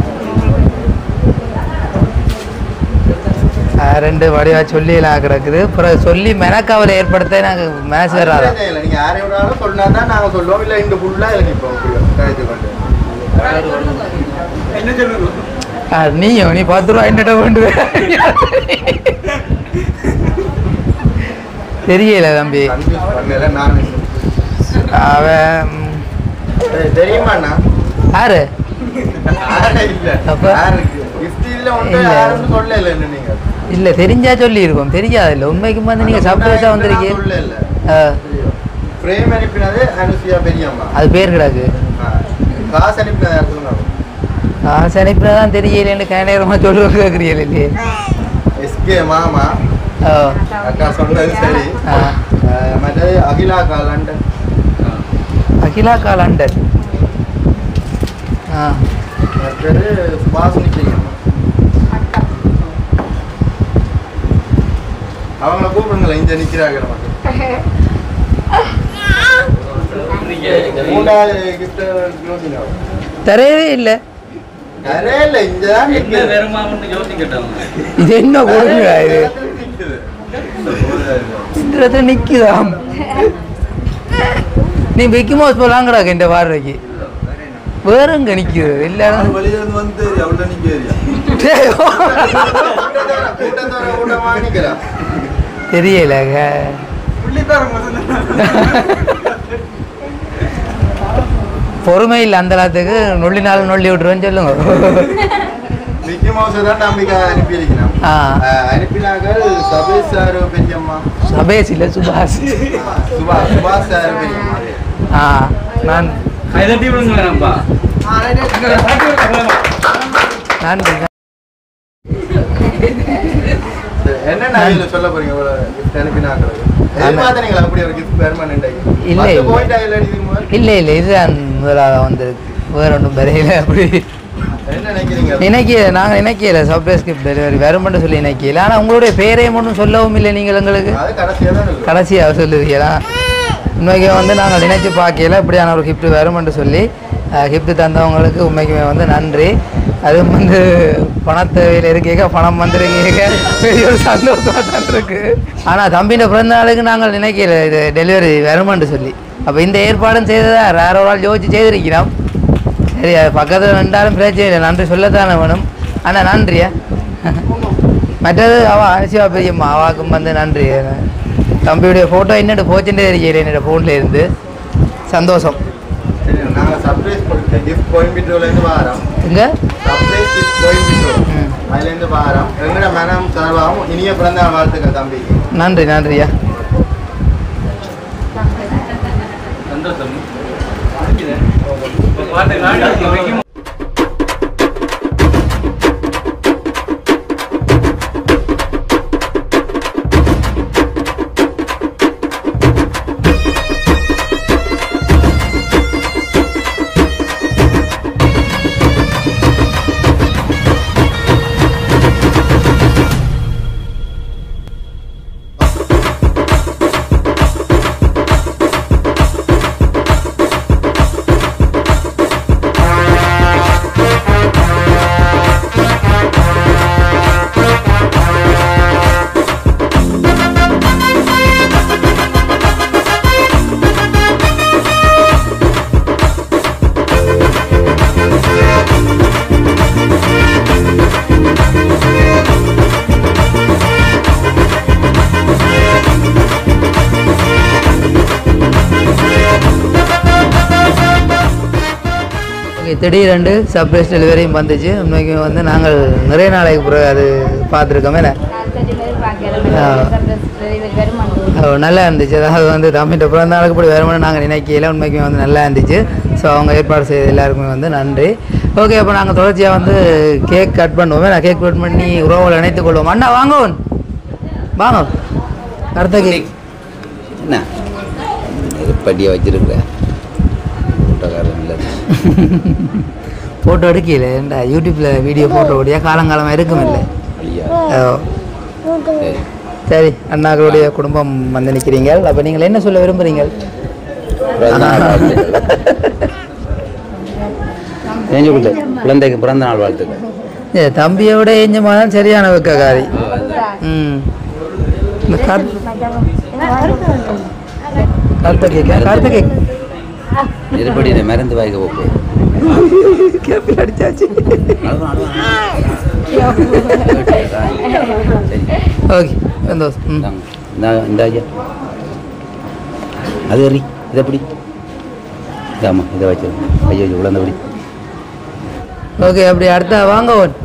ரெண்டு வடிவா சொல்லிலாம் கிடக்குது. அப்புறம் சொல்லி மெனக்காவலை ஏற்படுத்த நாங்கள் மேட்ச் வராதா நீங்க யாரை விடாலும் சொன்னாதான் நாங்க சொல்லுவோம். இல்ல இந்த ஃபுல்லா எனக்கு இப்போ கழித்து கொண்டு என்ன சொல்லுங்க. நீயும் நீ 10 ரூபா என்னட்ட வேண்டு தெரியல தம்பி. பண்ணல நான் அவன் தெரியுமாண்ணா யாரு இல்ல அப்ப? யாருக்கு கிஃப்ட் இதுல ஒன்று யாருன்னு சொல்லல என்ன நீங்க இல்ல தெரிஞ்சா சொல்லி இருக்கோம். தெரியாது இல்ல உண்மைக்கு வந்து நீங்க சர்ப்ரைஸா வந்திருக்கீங்க. பிரேம் அனுப்பினது அனுசியா பெரியம்மா. அது பேர் கிடக்கு. காசு அனுப்பினது யார் சொல்லுங்க. காசு அனுப்பினதான் தெரியலன்னு கேனேரமா சொல்லுவாங்க கேட்குறீங்க இல்லையே. எஸ்கே மாமா அக்கா சொன்னது சரி. மற்றது அகிலா லண்டன். அகிலாக்கா லண்டன். மற்றது சுபாஷினி பெரியம்மா. அவங்கள கூப்பிடுங்களேன் இங்க நிக்கிறாங்க. மூணாவது கிஃப்ட் தரவே இல்லை. கரையில இங்கதான் என்ன வருமானம்னு யோசிக்கட்டும். இது என்ன கொடுங்க இது இந்த இடத்துல நிக்குதாம். நீ விக்கி மோஸ் போலாங்கடாக்க இந்த வாரக்கு வேற எங்க நிக்குது எல்லாரும் வெளியில இருந்து வந்து அவ்வளவு நிக்க தெரியலங்க. பொறுமை இல்லை அந்த எல்லாத்துக்கு நொல்லினாலும் நொல்லி விட்டுருவேன்னு சொல்லுங்க. மிக்கி மவுஸ் தான் நம்பிக்கை அனுப்பியிருக்கிறேன். அனுப்பினாங்க சபேஷ் சார் பெரியம்மா. சபேஷ் இல்லை சுபாஷ். சுபாஷ் சார் பெரியம்மா. நான் கைதட்டி விடுங்களேன்ப்பா. நன்றி. என்னென்ன இதில் சொல்ல போறீங்க கிஃப்ட் அனுப்பினாங்க. எதிர்பார்த்தீங்களா அப்படி ஒரு கிஃப்ட் பெர்மனன்ட்? இல்லை இல்லை இல்லை இதுதான் முதலாக வந்திருக்கு. வேற ஒன்றும் பெறையில அப்படி என்ன நினைக்கிறீங்க? நினைக்கல நாங்கள் நினைக்கல சர்ப்ரைஸ் கிஃப்ட் டெலிவரி வருமென்று சொல்லி நினைக்கல. ஆனால் உங்களுடைய பேரையும் ஒன்றும் சொல்லவும் இல்லை நீங்கள் எங்களுக்கு. அது கடைசியாக தான் இருக்கு. கடைசியாக சொல்லுவீங்களா? உண்மைக்கு வந்து நாங்கள் நினைச்சு பார்க்கல இப்படியான ஒரு கிஃப்ட் வருமென்று சொல்லி கிஃப்ட் தந்தவங்களுக்கு உண்மைக்குமே வந்து நன்றி. அதுவும் வந்து பணத்தேவையில் இருக்கீங்க பணம் வந்துருக்கீங்க பெரிய ஒரு சந்தோஷமாக தான் இருக்கு. ஆனால் தம்பியோட பிறந்த நாளுக்கு நாங்கள் நினைக்கல இது டெலிவரி வருமென்று சொல்லி. அப்போ இந்த ஏற்பாடும் செய்ததா வேற ஒரு ஆள் யோசிச்சு செய்திருக்கிறோம். சரி அது பக்கத்தில் ரெண்டாலும் பிரச்சனை இல்லை நன்றி சொல்லத்தானே வேணும். ஆனால் நன்றியா மற்றது அவள் அனுசிவா பெரியம்மா அவாக்கும் வந்து நன்றி. தம்பியுடைய ஃபோட்டோ என்னோட போச்சுட்டே தெரியல என்னோட ஃபோனில் இருந்து சந்தோஷம். நாங்கள் சர்ப்ரைஸ் கிஃப்ட் கோயம்புத்தூர்லேருந்து வரோம். இங்கே சர்ப்ரைஸ் கிஃப்ட் கோயம்புத்தூர் அதுலேருந்து பாரம் எங்கட மனம் சார்பாகவும் இனிய பிறந்த வாழ்த்துக்கள் தம்பிக்கு. நன்றி நன்றியா. சந்தோஷம். பாட்டு திடீரென்று சர்ப்ரைஸ் டெலிவரியும் வந்துச்சு. உண்மைக்கு வந்து நாங்கள் நிறைய நாளைக்கு பிறகு அது பார்த்துருக்கோமே. நல்லா இருந்துச்சு. அதாவது வந்து தம்பிட்ட பிறந்த நாளுக்கு இப்படி வருமானம் நாங்கள் நினைக்கையில் உண்மைக்குமே வந்து நல்லா இருந்துச்சு. ஸோ அவங்க ஏற்பாடு செய்த எல்லாருக்குமே வந்து நன்றி. ஓகே, அப்போ நாங்கள் தொடர்ச்சியாக வந்து கேக் கட் பண்ணுவோமே. நான் கேக் கட் பண்ணி உறவுகளை இணைத்துக் கொள்வோம். அண்ணா வாங்க வாங்க. அடுத்த கேக் என்ன படியாக வச்சுருக்கேன். ஃபோட்டோ எடுக்கல ஏண்டா யூடியூப்ல வீடியோ ஃபோட்டோ ஓடியா காலங்காலமாக இருக்கும் இல்லை. சரி, அண்ணாக்களுடைய குடும்பம் வந்து நிற்கிறீங்க. அப்போ நீங்கள் என்ன சொல்ல விரும்புகிறீங்க? குழந்தைக்கு பிறந்த நாள் வாழ்த்துக்கள். தம்பியை விட ஏஞ்சமா தான் சரியான வைக்காரி. இந்த கருத்த கேக் எப்படி மருந்து வாய்க்க போகும் அடிச்சாச்சு. ஓகே, சந்தோஷம். இந்த ஐயா அது எறி இதை எப்படி ஆமாம் இதை வச்சு ஐயோ உள்ளந்தபடி. ஓகே, அப்படி அடுத்தா வாங்க ஒன்.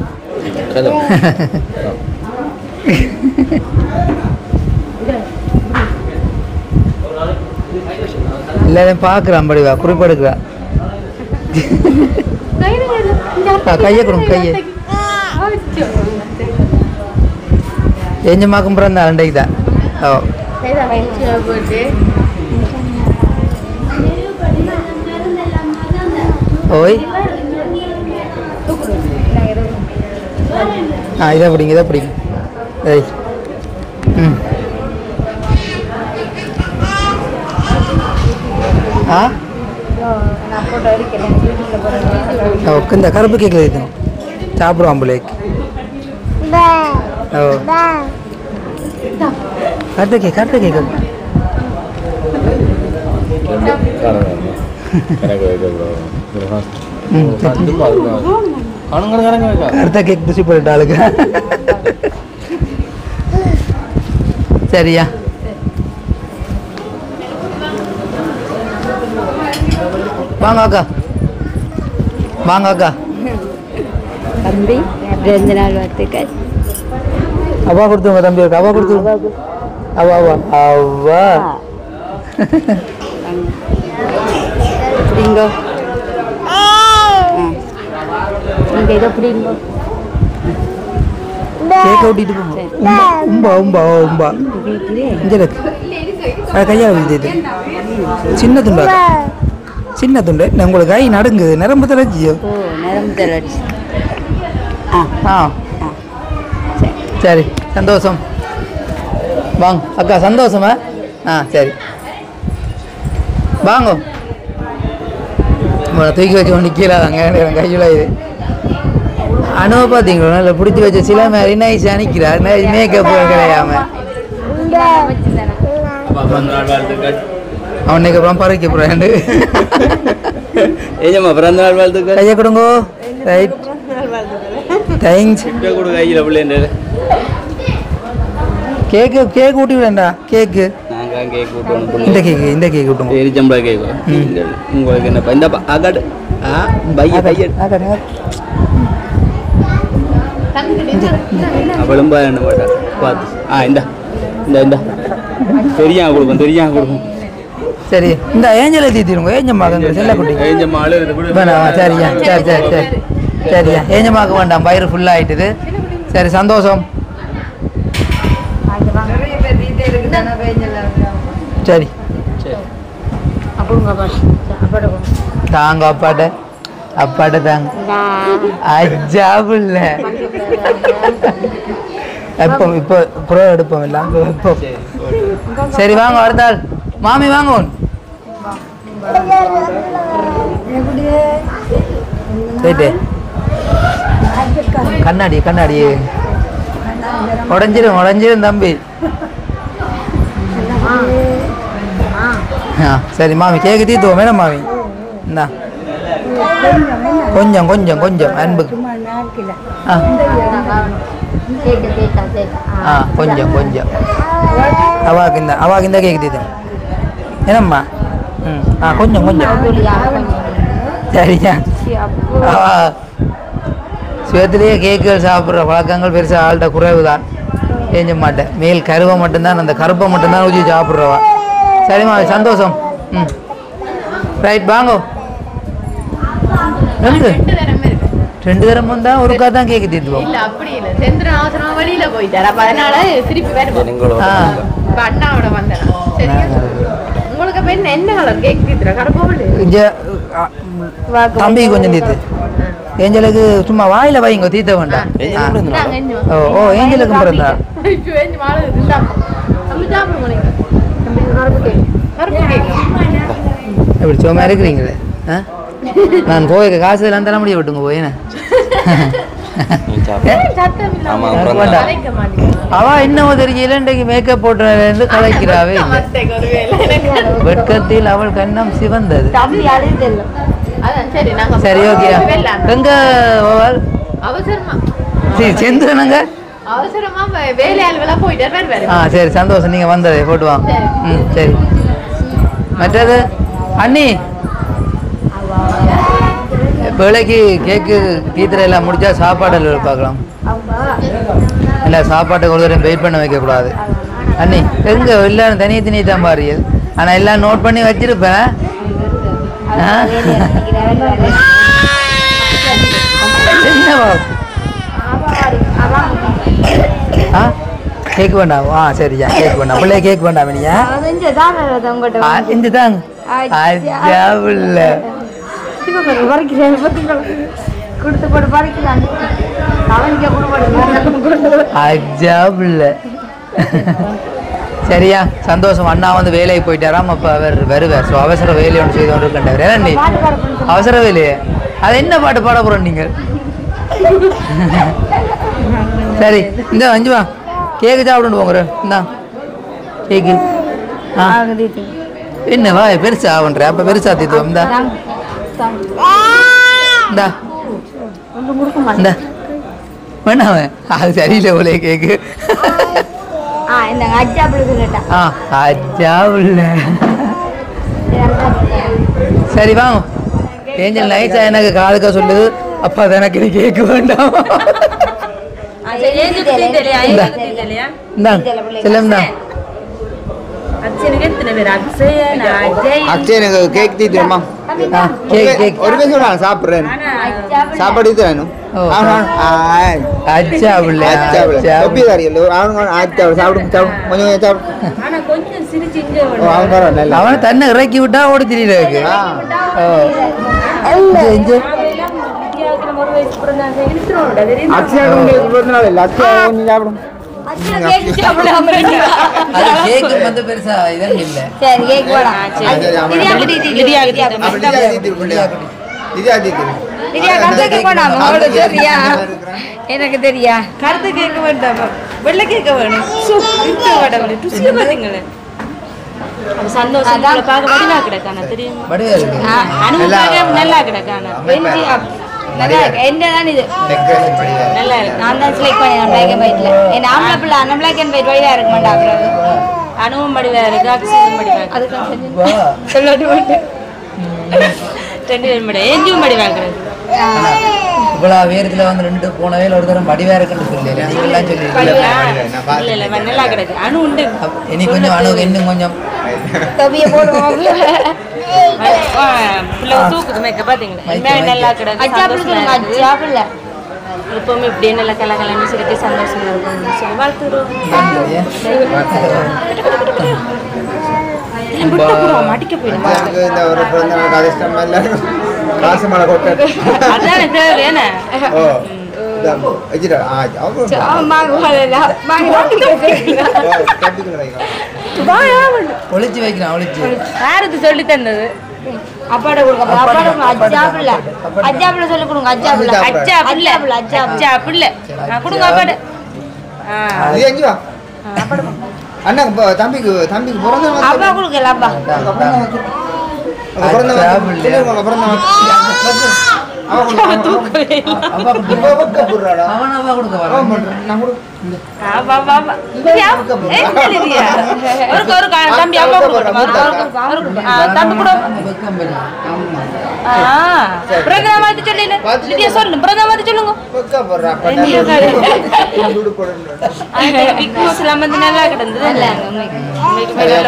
எல்லாரையும் பார்க்குறான் படிவா குறிப்பெடுக்கிறா. கையை கொடுங்க கையை. எஞ்சமாக்கும் பிறந்தா ரெண்டைக்கு தான். ஓ ஓய் இதை பிடிங்க இதை பிடிங்க. ஏய் இந்த கருப்பு கேட்கல இது சாப்பிடுவான் பிள்ளைக்கு. ஓ கரெக்டாக கேட்க கரெக்டாக கேக் புசி போயிட்டு ஆளுக்கு. சரியா, வாங்க அக்கா வாங்க அக்கா. தம்பி பிறந்த நாள் வாழ்த்துக்கள். அவா கொடுத்துருங்க தம்பி. அவா கொடுத்துருங்க. அவா அவா அவா பிடிங்கோ. நீங்கள் இதை பிடிங்கோ. கேக்க ஓட்டிட்டு போங்க. உம்பா உம்பா உம்பா இங்கே இருக்கு. கையால் விழுது. சின்ன துண்டா சின்ன துண்டு. உங்களுக்கு கை நடுங்குது. நரம்பு தளர்ச்சியோ? நரம்பு தளர்ச்சி. ஆ சரி, சந்தோஷம். வாங்க அக்கா, சந்தோஷமா? சரி வாங்க. தூக்கி வச்சு ஒன்று கீழே தாங்க கையில். இது அனுபவ பார்த்தீங்களா? நல்லா பிடிச்சி வச்ச சில மாதிரி நைஸ் அணிக்கிறார். மேக்கப் கிடையாம அவனுக்கு அப்புறம் பறக்க போறாண்டு. ஏஜம்மா பிறந்த நாள் வாழ்த்துக்கள். கையை கொடுங்கோ. Right, thanks. கொடுங்க கையில் பிள்ளைண்டு. கேக் ஊட்டி விடண்டா. கேக்கு நாங்கள் கேக் ஊட்டணும். இந்த கேக் ஊட்டுங்க. எரிச்சம்பளை கேக். உங்களுக்கு என்னப்பா இந்த அகாடு பைய பையன் அவளும் பார்த்து இந்த இந்த இந்த தெரியாம கொடுக்கும் சரி இந்த ஏஞ்சலை தீத்திருங்க ஏஞ்சம்மாக்கு செல்லக்குட்டி சரியா சரி சரியா ஏஞ்சம்மாக்கு வேண்டாம் வயிறு ஃபுல்லாக ஆயிட்டுது சரி சந்தோஷம் சரி தாங்க அப்பாட்ட தாங்க அஜாபுல்ல எப்போ இப்போ புறா எடுப்போம் இல்லை எப்போ சரி வாங்க அடுத்தாள் மாமி வாங்க ரைட்டு கண்ணாடி உடஞ்சிரும் தம்பி சரி மாமி கேக்கு தீத்துவோம் வேணும் மாமி இந்தா கொஞ்சம் அன்புக்கு கொஞ்சம் அவாக்கு இந்த கேக்கு தீத்தோம் என்னம்மா கொஞ்சம் சரியா சுயத்திலேயே கேக்குகள் சாப்பிட்ற பழக்கங்கள் பெருசாக ஆள்கிட்ட குறைவு தான் ஏஞ்ச மாட்டேன் மேல் கருவை மட்டும்தான் அந்த கருப்பை மட்டும்தான் ஊற்றி சாப்பிட்றவா சரிம்மா சந்தோஷம் ரைட் வாங்கோ ரெண்டு தரம் வந்தா ஒருக்கா தான் கேக்கு தீர்த்துவோம் தம்பி கொஞ்சம் தீர்த்து ஏஞ்சலுக்கு சும்மா வாயில வைங்க தீர்த்த வேண்டாம் ஓ ஏஞ்சலுக்கும் பிறந்தா எப்படி சும்மா இருக்கிறீங்களே நான் கோவைக்கு காசு எல்லாம் தர முடிய விட்டுங்க போய் அவ இன்னும் தெரியல இன்றைக்கு மேக்கப் போட்டு கலைக்கிறாவே வெட்கத்தில் அவள் கண்ணம் சிவந்தது சரி ஓகே எங்க செந்துனங்க சரி சந்தோஷம் நீங்க வந்தது போட்டு வாங்க சரி மற்றது அண்ணி வேலைக்கு கேக்கு தீத்திர எல்லாம் முடிச்சா சாப்பாடு பார்க்கலாம் இல்லை சாப்பாட்டுக்கு ஒரு தடவை வெயிட் பண்ண வைக்கக்கூடாது அண்ணி எங்க எல்லாரும் தனியை தான் பாரு ஆனால் எல்லாம் நோட் பண்ணி வச்சிருப்பேன் கேக் வேண்டாம் சரியா கேக் வேண்டாம் பிள்ளைய கேக் வேண்டாம் நீயா இந்த தாங்க சரியா சந்தோஷம் அண்ணா வந்து வேலைக்கு போயிட்டாராம் அப்ப அவர் வருவார் ஸோ அவசர வேலை ஒன்று செய்து கொண்டு இருக்கின்றவர் ஏன்னா அவசர வேலையே அது என்ன பாட்டு பாட போறோம் நீங்கள் சரி இந்த அஞ்சுவா கேக்கு சாப்பிட்டு போங்க இந்தா கேக்கு என்னவா பெருசா ஆகுன்ற அப்ப பெருசா தீத்துவோம் இந்தா இந்தா இந்தா வேணாம அது சரியில்லை போல கேக்கு சரி வாங்க ஏஞ்சல் நைஸா எனக்கு காதுக்க சொல்லுது அப்பா எனக்கு கேக்கு வேண்டாம் செல்லம் அக்ஷயனுக்கு கேக் தீத்துமா ஒரு பேர் சொல்றாங்க சாப்பிட்றேன் சாப்பாடு தரணும் அவனை தன்னை இறக்கி விட்டா ஓடி திடீர் சாப்பிடும் பெருசா எனக்கு தெரியா கருத்து கேட்க வேண்டாம் வெள்ளை கேட்க வேணும் சந்தோஷம் பார்க்க வடிவா கிடக்கான தெரியும் நல்லா கிடக்கான என்னதான் இது நல்லா இருக்கு நான் தான் செலக்ட் பண்ணேன் பிளாக் அண்ட் ஒயிட்ல என் ஆம்பளை பிள்ளை அந்த பிளாக் அண்ட் ஒயிட் வடிவா இருக்க மாட்டாங்க அனுவும் வடிவா இருக்கு அக்ஷயும் வடிவா அதுக்கு சொல்லட்டு ரெண்டு பேரும் வடிவா எஞ்சும் வடிவா இருக்கிறது இவ்வளோ வேரத்தில் வந்து ரெண்டு போனவே ஒரு தரம் வடிவாக இருக்குன்னு சொல்லி நீங்களாம் சொல்லி நல்லா கிடக்கு அணு உண்டு இனி கொஞ்சம் அணுகு இன்னும் கொஞ்சம் தவிய போடுவோம் தூக்குது மேக்க பாத்தீங்களா நல்லா கிடக்கு எப்பவுமே இப்படியே நல்லா கலகலன்னு சிரிக்க சந்தோஷமா இருக்கும் சொல்லி வாழ்த்துறோம் மடிக்க ஒளிச்சு வைக்கிறான் ஒளிச்சு யாருக்கு சொல்லி தந்தது அப்பாட கொடுங்க அஜாப்ல அஜாப்ல சொல்லி கொடுங்க அஜாப்ல அஜாப்ல அஜாப்ல கொடுங்க அப்பாட அண்ணா தம்பிக்கு பிறந்த அப்பா கொடுக்கல அப்பா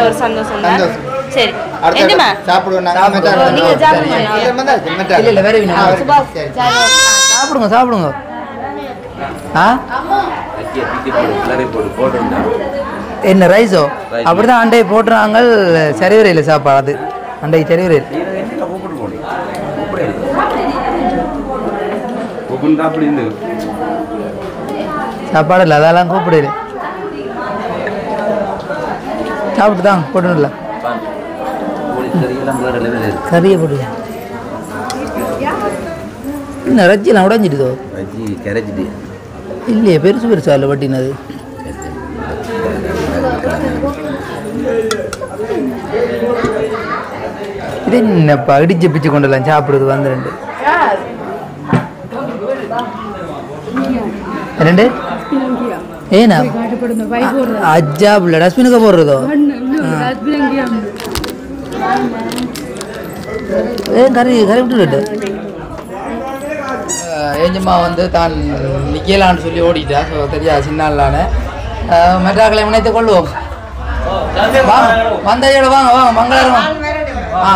ஒரு சந்தோஷம் தான் சரி சாப்பிடுங்க சாப்பிடுங்க என்ன ரைஸோ அப்படிதான் அண்டை போட்டுறாங்க சரி வரையில் சாப்பாடு அது அண்டை சரி வரையில் சாப்பாடு இல்லை அதெல்லாம் கூப்பிடுது சாப்பிட்டு தான் போட்டுல கறியை போட்டு என்ன ரஜ்ஜிலாம் உடஞ்சிடுதோ இல்லையே பெருசு பெருசா இல்லை வட்டினது இது என்னப்பா இடிச்சு பிச்சு கொண்டுலாம் சாப்பிடுறது வந்து ரெண்டு ஏனா அஜாப்ல டஸ்பினுக்கு போடுறதோ கறி கறி விட்டுட்டு ஏஞ்சம்மா வந்து தான் நிக்கலான்னு சொல்லி ஓடிட்டா ஸோ தெரியா சின்னாலான மெட்ராக்களை முனைத்து கொள்வோம் வாங்க வந்தையோட வாங்க வாங்க மங்களம்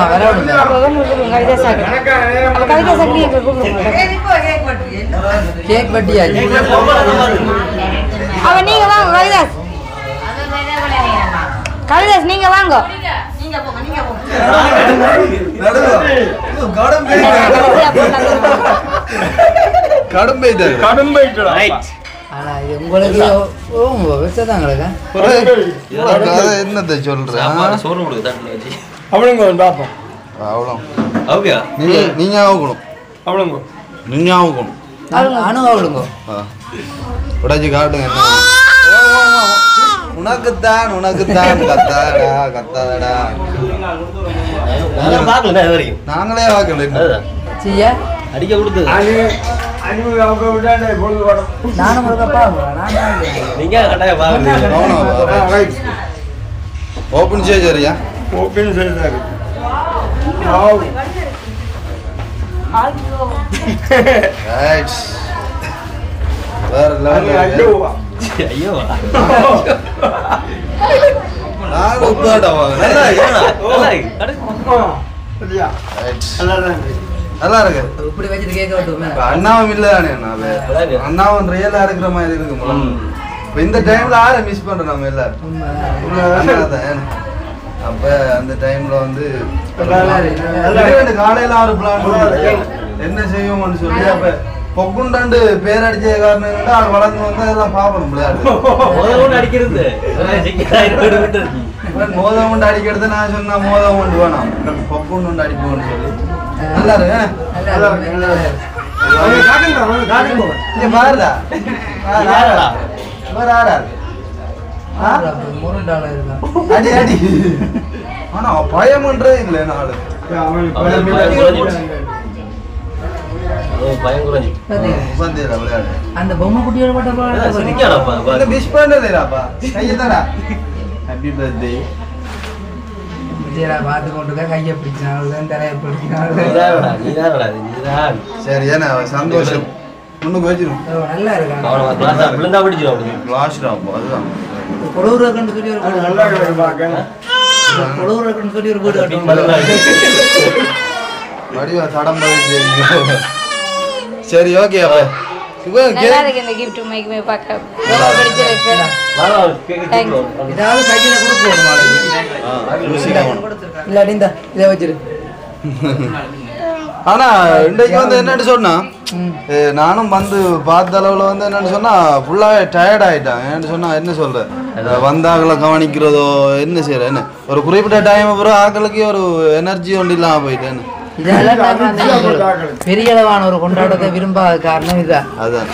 வர விடுங்க கேக் வெட்டியாச்சு நீங்க வாங்க கவிதாஸ் கவிதாஸ் நீங்க வாங்க என்னத்தை சொல்றேன் நீங்க ஆகணும் நீங்க ஆகணும் உடச்சி காட்டுங்க உனக்குத்தான் கத்தாடா கத்தாடா நாங்களே வாக்கல அடிக்க கொடுத்து ஓப்பன் செய்யா ஓப்பன் செய்ய வேற ஐயோ நல்லா இருக்கு அண்ணாவும் இல்லதானே அண்ணாவும் ரியலா இருக்கிற மாதிரி இருக்கு இந்த டைம்ல யாரை மிஸ் பண்றோம் நம்ம எல்லாரும் அப்ப அந்த டைம்ல வந்து காலையில ஒரு பிளான் என்ன செய்வோம்னு சொல்லி அப்ப பொக்குண்டாண்டு பேர் அடிச்ச காரணம் அது வளர்ந்து வந்து அதெல்லாம் பாப்போம் அடிக்கிறது மோதம் கொண்டு அடிக்கிறது நான் சொன்னா மோதம் கொண்டு வேணாம் பொக்குண்டு அடிப்போம்னு சொல்லி நல்லா இருக்கு பாருடா அடி அடி ஆனா பயம்ன்றே இல்லை நாலு அந்த பொம்மை குட்டியோட போட்ட மிஸ் பண்ணலப்பா கையதாடா ஹாப்பி பர்த்டே பார்த்து கொண்டு கையை பிடிச்சினாலும் தலையை பிடிச்சினாலும் சரி ஏன்னா சந்தோஷம் முன்னுக்கு வச்சிரும் நல்லா இருக்காங்க அவன கிளாஸ் விழுந்தா பிடிச்சிரும் அப்படி கிளாஸ் டாப் அதுதான் கொடூரக்கன்னு சொல்லி ஒரு கொடூரக்கன்னு சொல்லி ஒரு வீடு கட்டணும் வடிவா தடம் பதிச்சு சரி ஓகே அப்ப நல்லா இருக்கு இந்த gift உண்மைக்குமே பார்க்க ரொம்ப பிடிச்சிருக்கு இதாவது கையில கொடுப்போம் இல்லாட்டி இந்த இதை வச்சிரு ஆனா இன்றைக்கு வந்து என்னன்னு சொன்னா நானும் வந்து பார்த்த அளவுல வந்து என்னன்னு சொன்னா ஃபுல்லாவே டயர்ட் ஆயிட்டான் ஏன்னு சொன்னா என்ன சொல்றேன் வந்தாக்களை கவனிக்கிறதோ என்ன செய்யற என்ன ஒரு குறிப்பிட்ட டைம் அப்புறம் ஆக்களுக்கு ஒரு எனர்ஜி ஒன்று இல்லாம போயிட்டேன்னு பெரிய அளவான ஒரு கொண்டாட்டத்தை விரும்பாத காரணம் இதுதான் அதான்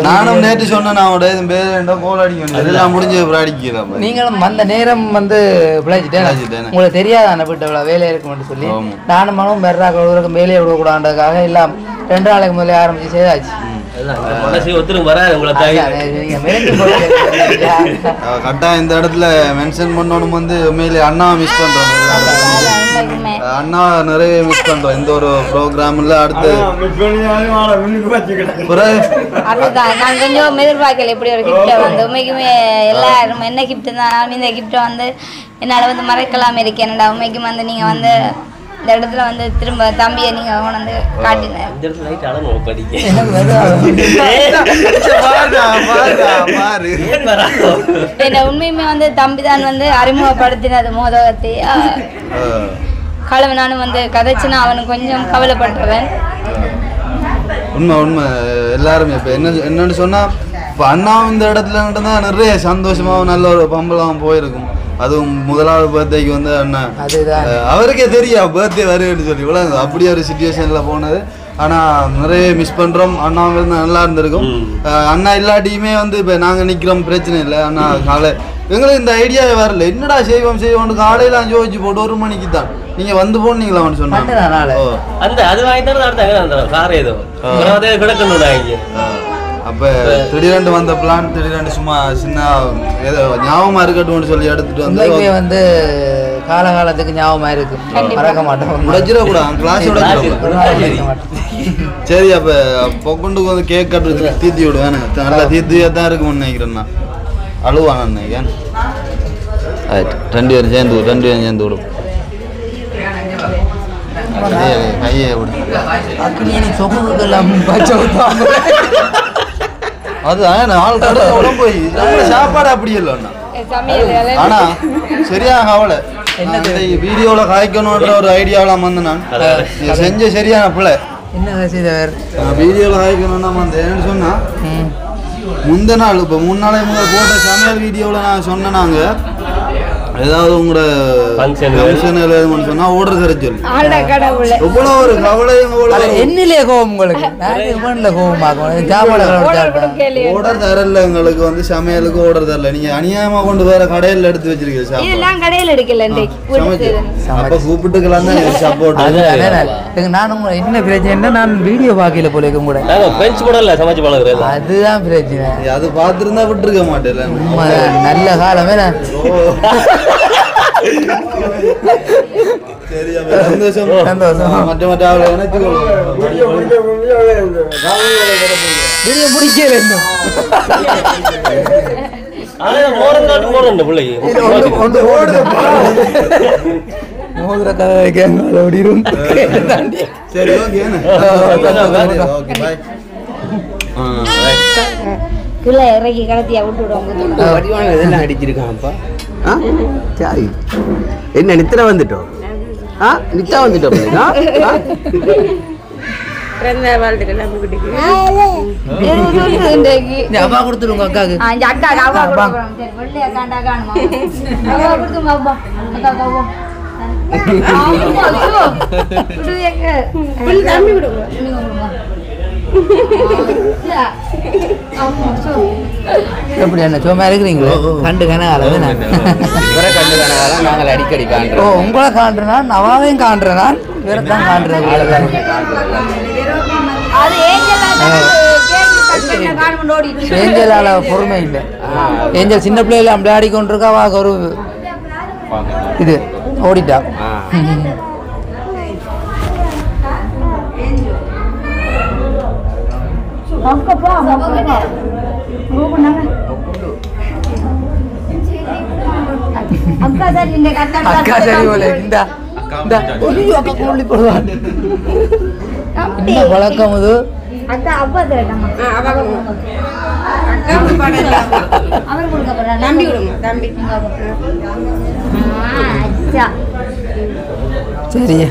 நானும் நேற்று சொன்னேன் நான் பேர் கோல் அடிக்கணும் எல்லாம் முடிஞ்ச அப்புறம் அடிக்கலாம் நீங்களும் அந்த நேரம் வந்து பிழைச்சிட்டேன் உங்களுக்கு தெரியாத அனுப்பிட்ட வேலையை இருக்கும்னு சொல்லி நானும் மனம் மெர்ராக்களுக்கு வேலையை விடக்கூடாதுக்காக எல்லாம் 2 நாளைக்கு முதலே ஆரம்பிச்சு செய்தாச்சு கரெக்டா இந்த இடத்துல மென்ஷன் பண்ணணும் வந்து உண்மையிலே அண்ணா மிஸ் பண்றோம் அண்ணா நிறைய மிஸ் பண்றோம் இந்த ஒரு ப்ரோக்ராம்ல அடுத்து அதுதான் நான் கொஞ்சம் எதிர்பார்க்கல இப்படி ஒரு கிஃப்டை வந்து உண்மைக்குமே எல்லாரும் என்ன கிஃப்ட் தான் இந்த கிஃப்டை வந்து என்னால் வந்து மறைக்கலாம் இருக்கேன்டா உண்மைக்கும் வந்து நீங்கள் வந்து இந்த இடத்துல வந்து திரும்ப தம்பியை நீங்க வந்து காட்டினேன் என்ன உண்மையுமே வந்து தம்பி தான் வந்து அறிமுகப்படுத்தினது மோதகத்தை கலவை நானும் வந்து கதைச்சுன்னா அவனுக்கு கொஞ்சம் கவலைப்பட்டுறேன் உண்மை உண்மை எல்லாருமே இப்போ என்னன்னு சொன்னா இப்போ அண்ணா இந்த இடத்துல தான் நிறைய சந்தோஷமாகவும் நல்ல ஒரு பம்பளம் போயிருக்கும் அதுவும் முதலாவது பர்த்டேக்கு வந்து அண்ணா அவருக்கே தெரியும் பர்த்டே வருன்னு சொல்லி இவ்வளோ அப்படி ஒரு சுச்சுவேஷனில் போனது ஆனால் நிறைய மிஸ் பண்ணுறோம் அண்ணாவும் இருந்தால் நல்லா இருந்திருக்கும் அண்ணா இல்லாட்டியுமே வந்து இப்போ நாங்கள் நிற்கிறோம் பிரச்சனை இல்லை அண்ணா காலை எங்களுக்கு இந்த ஐடியாவே வரல என்னடா செய்வோம்னு காலையில் யோசிச்சு போட்டு 1 மணிக்கு தான் நீங்கள் வந்து போனீங்களான்னு சொன்னாங்க அந்த அது வாங்கிட்டு கார் ஏதோ கிடக்கணும் அப்போ திடீரெண்டு வந்த பிளான் திடீரெண்டு சும்மா சின்ன ஏதோ ஞாபகமாக இருக்கட்டும்னு சொல்லி எடுத்துட்டு வந்து காலகாலத்துக்கு ஞாபகமாக இருக்கு மறக்க மாட்டோம் உடைச்சிடக்கூடாது கிளாஸோட சரி அப்போ பொக்குண்டுக்கு வந்து கேக் கட்டு தீர்த்தி விடுவேன் நல்லா தீர்த்தியாக தான் இருக்கும்னு நினைக்கிறேன்னா அழுவான் நினைக்கிறேன் 2 பேரும் சேர்ந்து விடும் கையை விடு அது ஆள் கடை போய் சாப்பாடு அப்படி இல்லைண்ணா ஆனா சரியாக கவலை வீடியோல காய்க்கணுன்ற ஒரு ஐடியாவில் வந்து நான் செஞ்ச சரியான பிள்ளை வீடியோல காய்க்கணும்னா வந்து என்னன்னு சொன்னா முந்த நாள் இப்போ 3 நாளைக்கு முதல் போட்ட சமையல் வீடியோவில் நான் சொன்னேன் நாங்கள் ஏதாவது உங்களோட ஃபங்க்ஷன் சொன்னா ஓர்டர் தர சொல்லி எவ்வளோ ஒரு கவலையும் என்னிலே கோவம் உங்களுக்கு ஓர்டர் தரல எங்களுக்கு வந்து சமையலுக்கு ஓர்டர் தரல நீங்க அநியாயமா கொண்டு வேற கடையில் எடுத்து வச்சிருக்கீங்க அப்ப கூப்பிட்டுக்கலாம் தான் சப்போர்ட் நான் உங்களை என்ன பிரச்சனை நான் வீடியோ பார்க்கல போல கூட அதுதான் பிரச்சனை அது பார்த்துருந்தா விட்டுருக்க மாட்டேன் நல்ல காலமே சந்தோஷம் மற்ற முடிக்கல இறக்கி கடத்தியா விட்டுடுவாங்க அடிச்சிருக்கான்ப்பா சரி என்ன நித்திர வந்துட்டோம் நித்தா வந்துட்டோம் கொடுத்துருங்க எப்படி என்ன சும்மா இருக்கிறீங்களோ கண்டு கனகால நாங்கள் அடிக்கடி காண்றோம். ஓ உங்களை காண்றேனா நவாவையும் காண்றேனா வேற தான் காண்றேன் ஏஞ்சலால பொறுமை இல்லை ஏஞ்சல் சின்ன பிள்ளைல அப்படி ஆடிக்கொண்டிருக்கா வாங்க ஒரு இது ஓடிட்டா அக்கா சரி போல இந்த என்ன பழக்கம் இது சரியா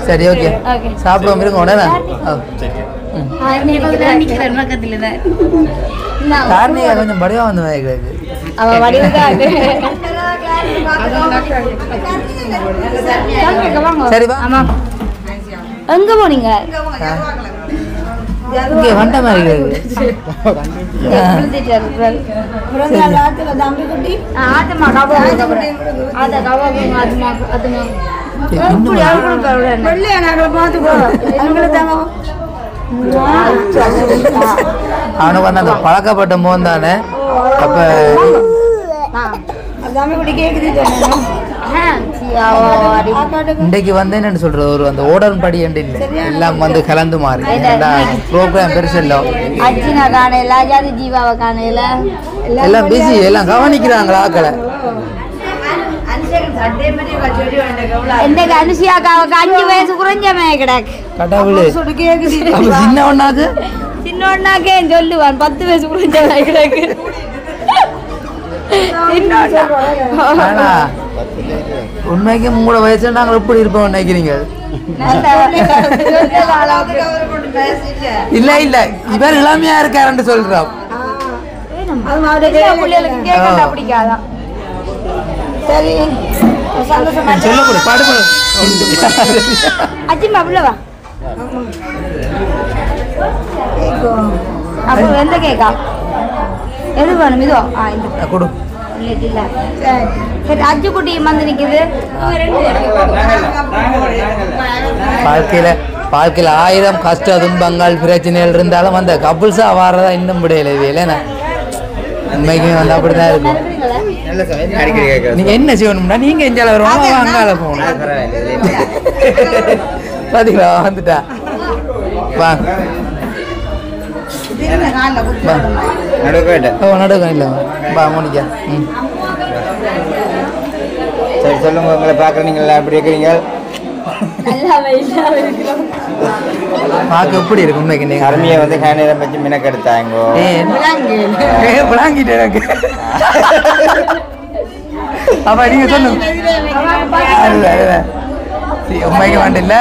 சரி ஓகே சாப்பிடுவோம் இருக்கும் உடனே காரணியா கொஞ்சம் படிவா வந்து வாய்க்கிறது சரிப்பா எங்க போனீங்க இங்கே வண்ட மாதிரி அவனுக்கு வந்து அந்த பழக்கப்பட்ட மோன் தானே அப்ப இன்றைக்கு வந்து என்னன்னு சொல்றது ஒரு அந்த ஓடர் படி இல்லை எல்லாம் வந்து கலந்து மாறி ப்ரோக்ராம் பெருசு இல்லை அர்ஜுனா காணையில ஜாதி ஜீவாவை காணையில எல்லாம் பிஸி எல்லாம் கவனிக்கிறாங்களா ஆக்களை என்னக்கு அனுஷியாக்காவுக்கு 5 வயசு குறைஞ்சமே கிடக்கு கடவுளே சின்ன ஒண்ணாக்கு சின்ன ஒண்ணாக்கே சொல்லுவான் 10 வயசு குறைஞ்சமே கிடக்கு உண்மைக்கு உங்களோட வயசுல நாங்கள் எப்படி இருப்போம் நினைக்கிறீங்க இல்ல இல்ல இவர் இளமையா இருக்காருன்னு சொல்றோம் பிடிக்காதான் சரி சொல்லக்கூட பாடுபடு அஜிமா உள்ளவா அப்போ எந்த கேக்கா எது வேணும் இதோ இந்த கொடு இல்ல சரி அஜு குட்டி வந்து நிக்குது வாழ்க்கையில 1000 கஷ்ட துன்பங்கள் பிரச்சனைகள் இருந்தாலும் அந்த கப்புள்ஸா வாரதா இன்னும் விடையில இல்லைன்னா உண்மைக்குமே வந்து அப்படிதான் இருக்கும் நீங்க என்ன செய்யணும்னா நீங்க எஞ்சால வருவாங்க அங்கால போகணும் பாத்தீங்களா வந்துட்டா வாங்க நடுக்க இல்லை பா மோனிக்கா சரி சொல்லுங்க உங்களை பார்க்குறீங்களா எப்படி இருக்கிறீங்க பார்க்க எப்படி இருக்கு உண்மைக்கு நீங்க அருமையை வந்து ஹேண்டில் வச்சு மினக்கு எடுத்தாங்க விளாங்கிட்டு எனக்கு அப்ப நீங்க சொல்லுங்க உண்மைக்கு வேண்டில்ல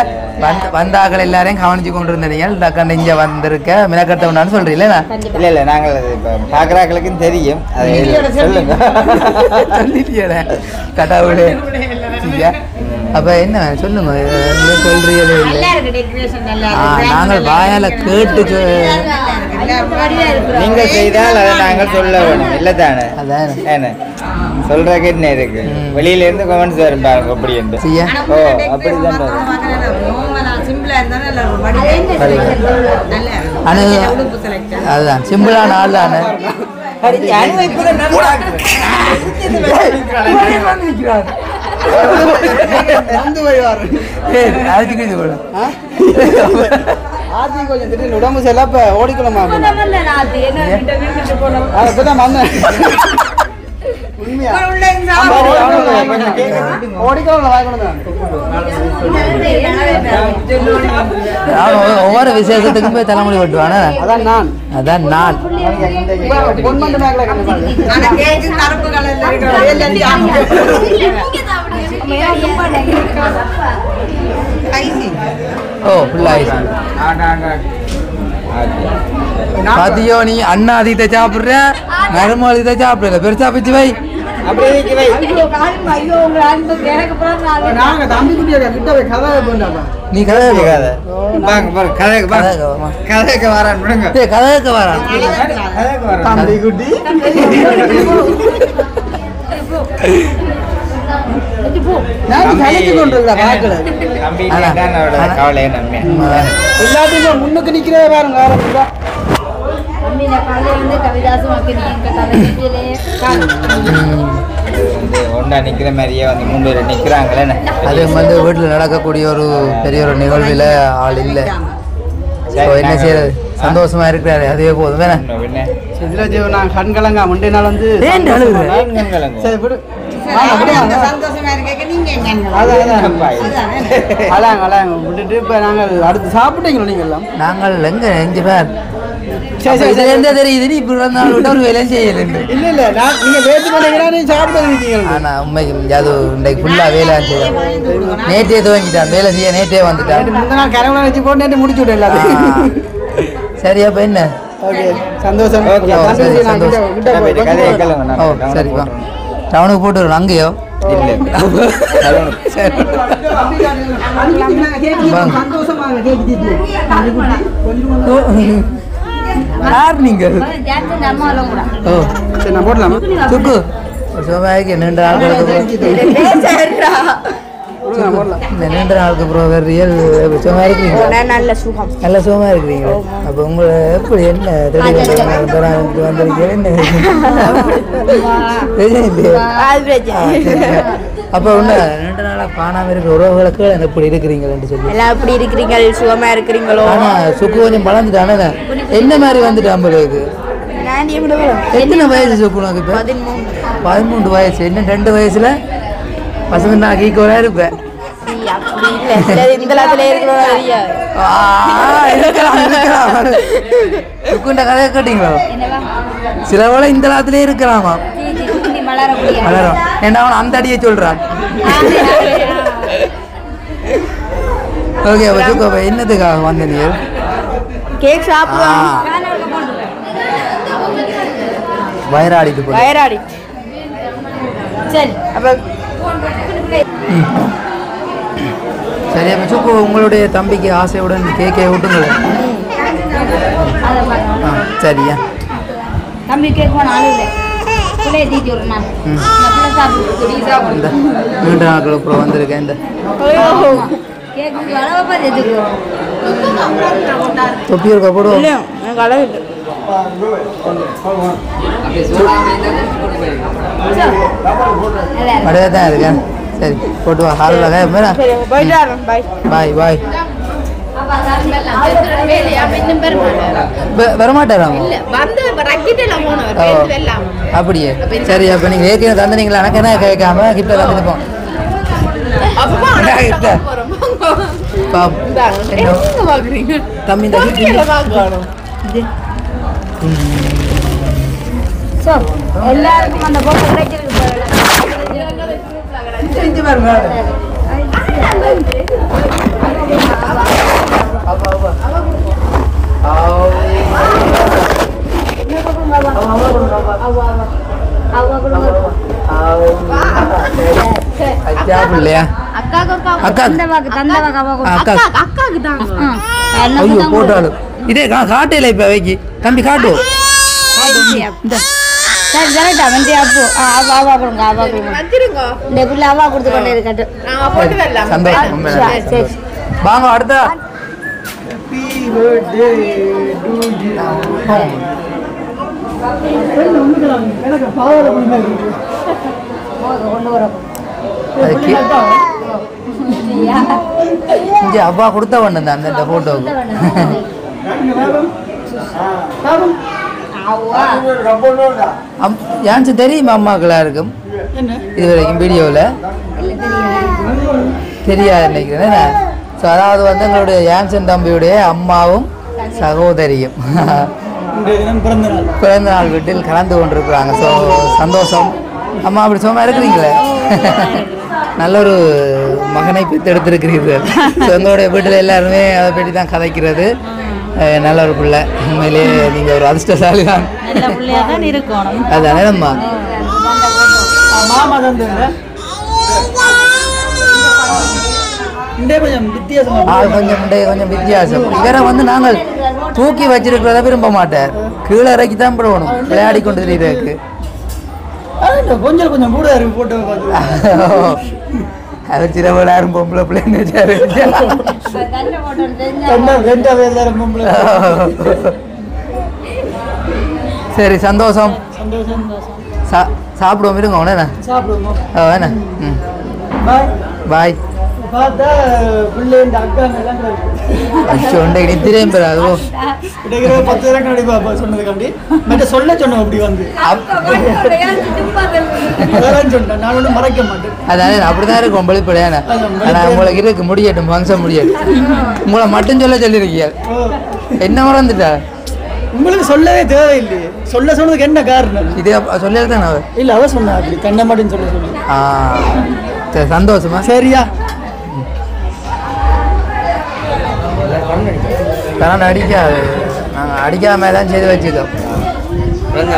வந்தாக்கள் எல்லாரையும் கவனிச்சு கொண்டு இருந்தீங்க டக்கன் இங்க வந்திருக்க மினக்கட்டவனான்னு சொல்றீங்களா இல்ல இல்ல நாங்கள் இப்போ பார்க்குறாக்களுக்கும் தெரியும் அது சொல்லுங்க சொல்லிட்டியல கடவுளே அப்ப என்ன சொல்லுங்க சொல்றீங்களே நாங்கள் வாயால கேட்டு நீங்க செய்தால் அதை நாங்கள் சொல்ல வேணும் இல்லை தானே அதான் என்ன சொல்றதுக்கு என்ன இருக்கு வெளியில இருந்து கமெண்ட்ஸ் வரும் பாருங்க அப்படி என்று ஓ அப்படிதான் அதுதான் சிம்பிளான ஆள் தானே உடம்பு செல்ல ஓடிக்கலாமா ஒவ்வொரு விசேஷத்துக்கும் போய் தலைமுடி வெட்டுவானே அதான் நான் ஓ ஃபுல்லாக பாத்தியோ நீ அண்ணா அதிகத்தை சாப்பிட்ற மருமகள் அதிகத்தை சாப்பிடல பெருசா பிச்சு வை நீ கதை கதைக்கு வரான் கதைக்கு வரான் எல்லாத்தையும் முன்னுக்கு நிக்கிறதே பாருங்க ஒன்றா நிற்கிற மாதிரியே வந்து 3 பேர் நிற்கிறாங்களே அது வந்து வீட்டில் நடக்கக்கூடிய ஒரு பெரிய ஒரு நிகழ்வில் ஆள் இல்லை ஸோ என்ன செய்யறது சந்தோஷமா இருக்கிறாரு அதுவே போதும் வேணா இதில் நான் கண்கலங்கா முண்டே நாள் வந்து சரி விடு அலாங்க விட்டுட்டு இப்போ நாங்கள் அடுத்து சாப்பிட்டீங்களோ நீங்கள் எல்லாம் நாங்கள் எங்க 5 பேர் எந்த தெரியுது இப்படி நாள் விட்டு ஒரு வேலையும் செய்யல இல்லை நான் நீங்கள் வேட்டு பண்ணீங்கன்னா நீங்கள் சாப்பிட்டு இருக்கீங்க ஆனால் உண்மைக்கு அது இன்றைக்கு ஃபுல்லாக வேலை செய்யலாம் நேற்றே துவங்கிட்டான் வேலை செய்ய நேற்றே வந்துட்டான் முந்தின நாள் கரவலை வச்சு போட்டு நேற்று முடிச்சு விட எல்லாத்தையும் சரி அப்போ என்ன ஓகே சந்தோஷம் ஓ சரிப்பா டவுனுக்கு போட்டு வரணும் அங்கேயோ யார் நீங்கள் ஓ சரி நான் போடலாமா சுக்கு சோமாய்க்கு 2 நாட்களுக்கு இந்த 2 நாளுக்கு அப்புறம் வேறு ரியல் சுகமா இருக்கிறீங்களா நல்ல சுகம் நல்ல சுகமா இருக்கிறீங்க அப்போ உங்களை எப்படி என்ன வந்திருக்கீங்க அப்போ ஒன்று 2 நாளாக காணாமல் இருக்கிற உறவுகளுக்கு எப்படி இருக்கிறீங்கன்னு சொல்லி எல்லாம் எப்படி இருக்கிறீங்க சுகமா இருக்கிறீங்களோ ஆனால் சுக்கு கொஞ்சம் வளர்ந்துட்டானே என்ன மாதிரி வந்துட்டான் உங்களுக்கு எத்தனை வயசு சுக்கு உனக்கு இப்போ 13 வயசு இன்னும் 2 வயசுல பசங்க நான் ஈக்குவலாக இருப்பேன் சுக்குண்ட கதையை கேட்டீங்களோ சில வேளை இந்த காலத்திலே இருக்கலாமா வளரும் ஏன்னா அவன் அந்த அடியை சொல்றான் ஓகே சுக்கு என்னதுக்காக வந்த நீ கேக் சாப்பிடுவாங்க வயராடிட்டு போய் வயராடி சரி அப்ப சரி அப்போ சுக்கு உங்களுடைய தம்பிக்கு ஆசையுடன் கேக்கை விட்டுங்களேன் சரியா தம்பி கேக் நாலு இந்த 2 நாட்கள் அப்புறம் வந்திருக்கேன் இந்த தொப்பி இருக்கா போடுவோம் அப்படியே தான் இருக்கேன் சரி போட்டு வா ஹாலில் பாய் பாய் வரமாட்டாரா அப்படியே சரி அப்போ நீங்கள் ஏற்கனவே தந்துனீங்களா எனக்கு என்ன கேட்காம கிட்ட தந்துருப்போம் தம்பி எல்லாருக்கும் அந்த போட்டோ கிடைச்சிருக்கு போட்டாலும் இதே காட்டையில இப்ப வைக்கி தம்பி காட்டு வாங்க அடுத்த அப்பா கொடுத்த ஒண்ணு அந்த போட்டோவுக்கு ஏன்ச்சு தெரியுமா அம்மாக்களா இருக்கும் இது வரைக்கும் வீடியோவில் தெரியாது நினைக்கிறேன். ஸோ அதாவது வந்து எங்களுடைய யான்சன் தம்பியுடைய அம்மாவும் சகோதரியும் பிறந்த நாள் வீட்டில் கலந்து கொண்டிருக்கிறாங்க. ஸோ சந்தோஷம். அம்மா அப்படி சும்மா இருக்கிறீங்களே, நல்ல ஒரு மகனை பெற்றெடுத்திருக்கிறீர்கள். ஸோ எங்களுடைய வீட்டில் எல்லாருமே அதை பற்றி தான் கதைக்கிறது. நல்ல ஒரு பிள்ளை, உண்மையிலேயே நீங்கள் ஒரு அதிர்ஷ்டசாலி தான். அதானே அம்மா. கொஞ்சம் வித்தியாசம். இவரை வந்து நாங்கள் தூக்கி வச்சிருக்கிறத விரும்ப மாட்டார், கீழே இறக்கி தான் போடணும் விளையாடி கொண்டு தெரியுறதுக்கு. கொஞ்சம் கொஞ்சம் கூட போட்டோ அவர் சிறவளாரும் பொம்பளை பிள்ளைங்க. சரி சந்தோஷம். சாப்பிடுவோம் இருங்க. வேணா ம் பாய். பார்த்தா பிள்ளை இந்த அக்கா எல்லாம் ஐயோ இன்றைக்கு நித்திரையும் பெறாதோ கிடைக்கிற 10,000 கிடைப்பா சொன்னதுக்காண்டி மற்ற சொல்ல சொன்னோம் அப்படி வந்து அதெல்லாம் சொன்னேன் நான் ஒன்றும் மறைக்க மாட்டேன். அதானே அப்படிதான் இருக்கும் வெளிப்படையான. ஆனால் உங்களுக்கு இருக்கு முடியட்டும் ஃபங்க்ஷன் முடியட்டும். உங்களை மட்டும் சொல்லியிருக்கீங்க என்ன மறந்துட்டா உங்களுக்கு சொல்லவே தேவையில்லையே. சொன்னதுக்கு என்ன காரணம்? இதே சொல்லியிருக்கேன் நான் இல்லை அவ சொன்னா அப்படி கண்ண மாட்டேன்னு சொல்லி சரி சந்தோஷமா சரியா கரண்ட் அடிக்காது. நாங்கள் அடிக்காம தான் செய்து வச்சுக்கோம்.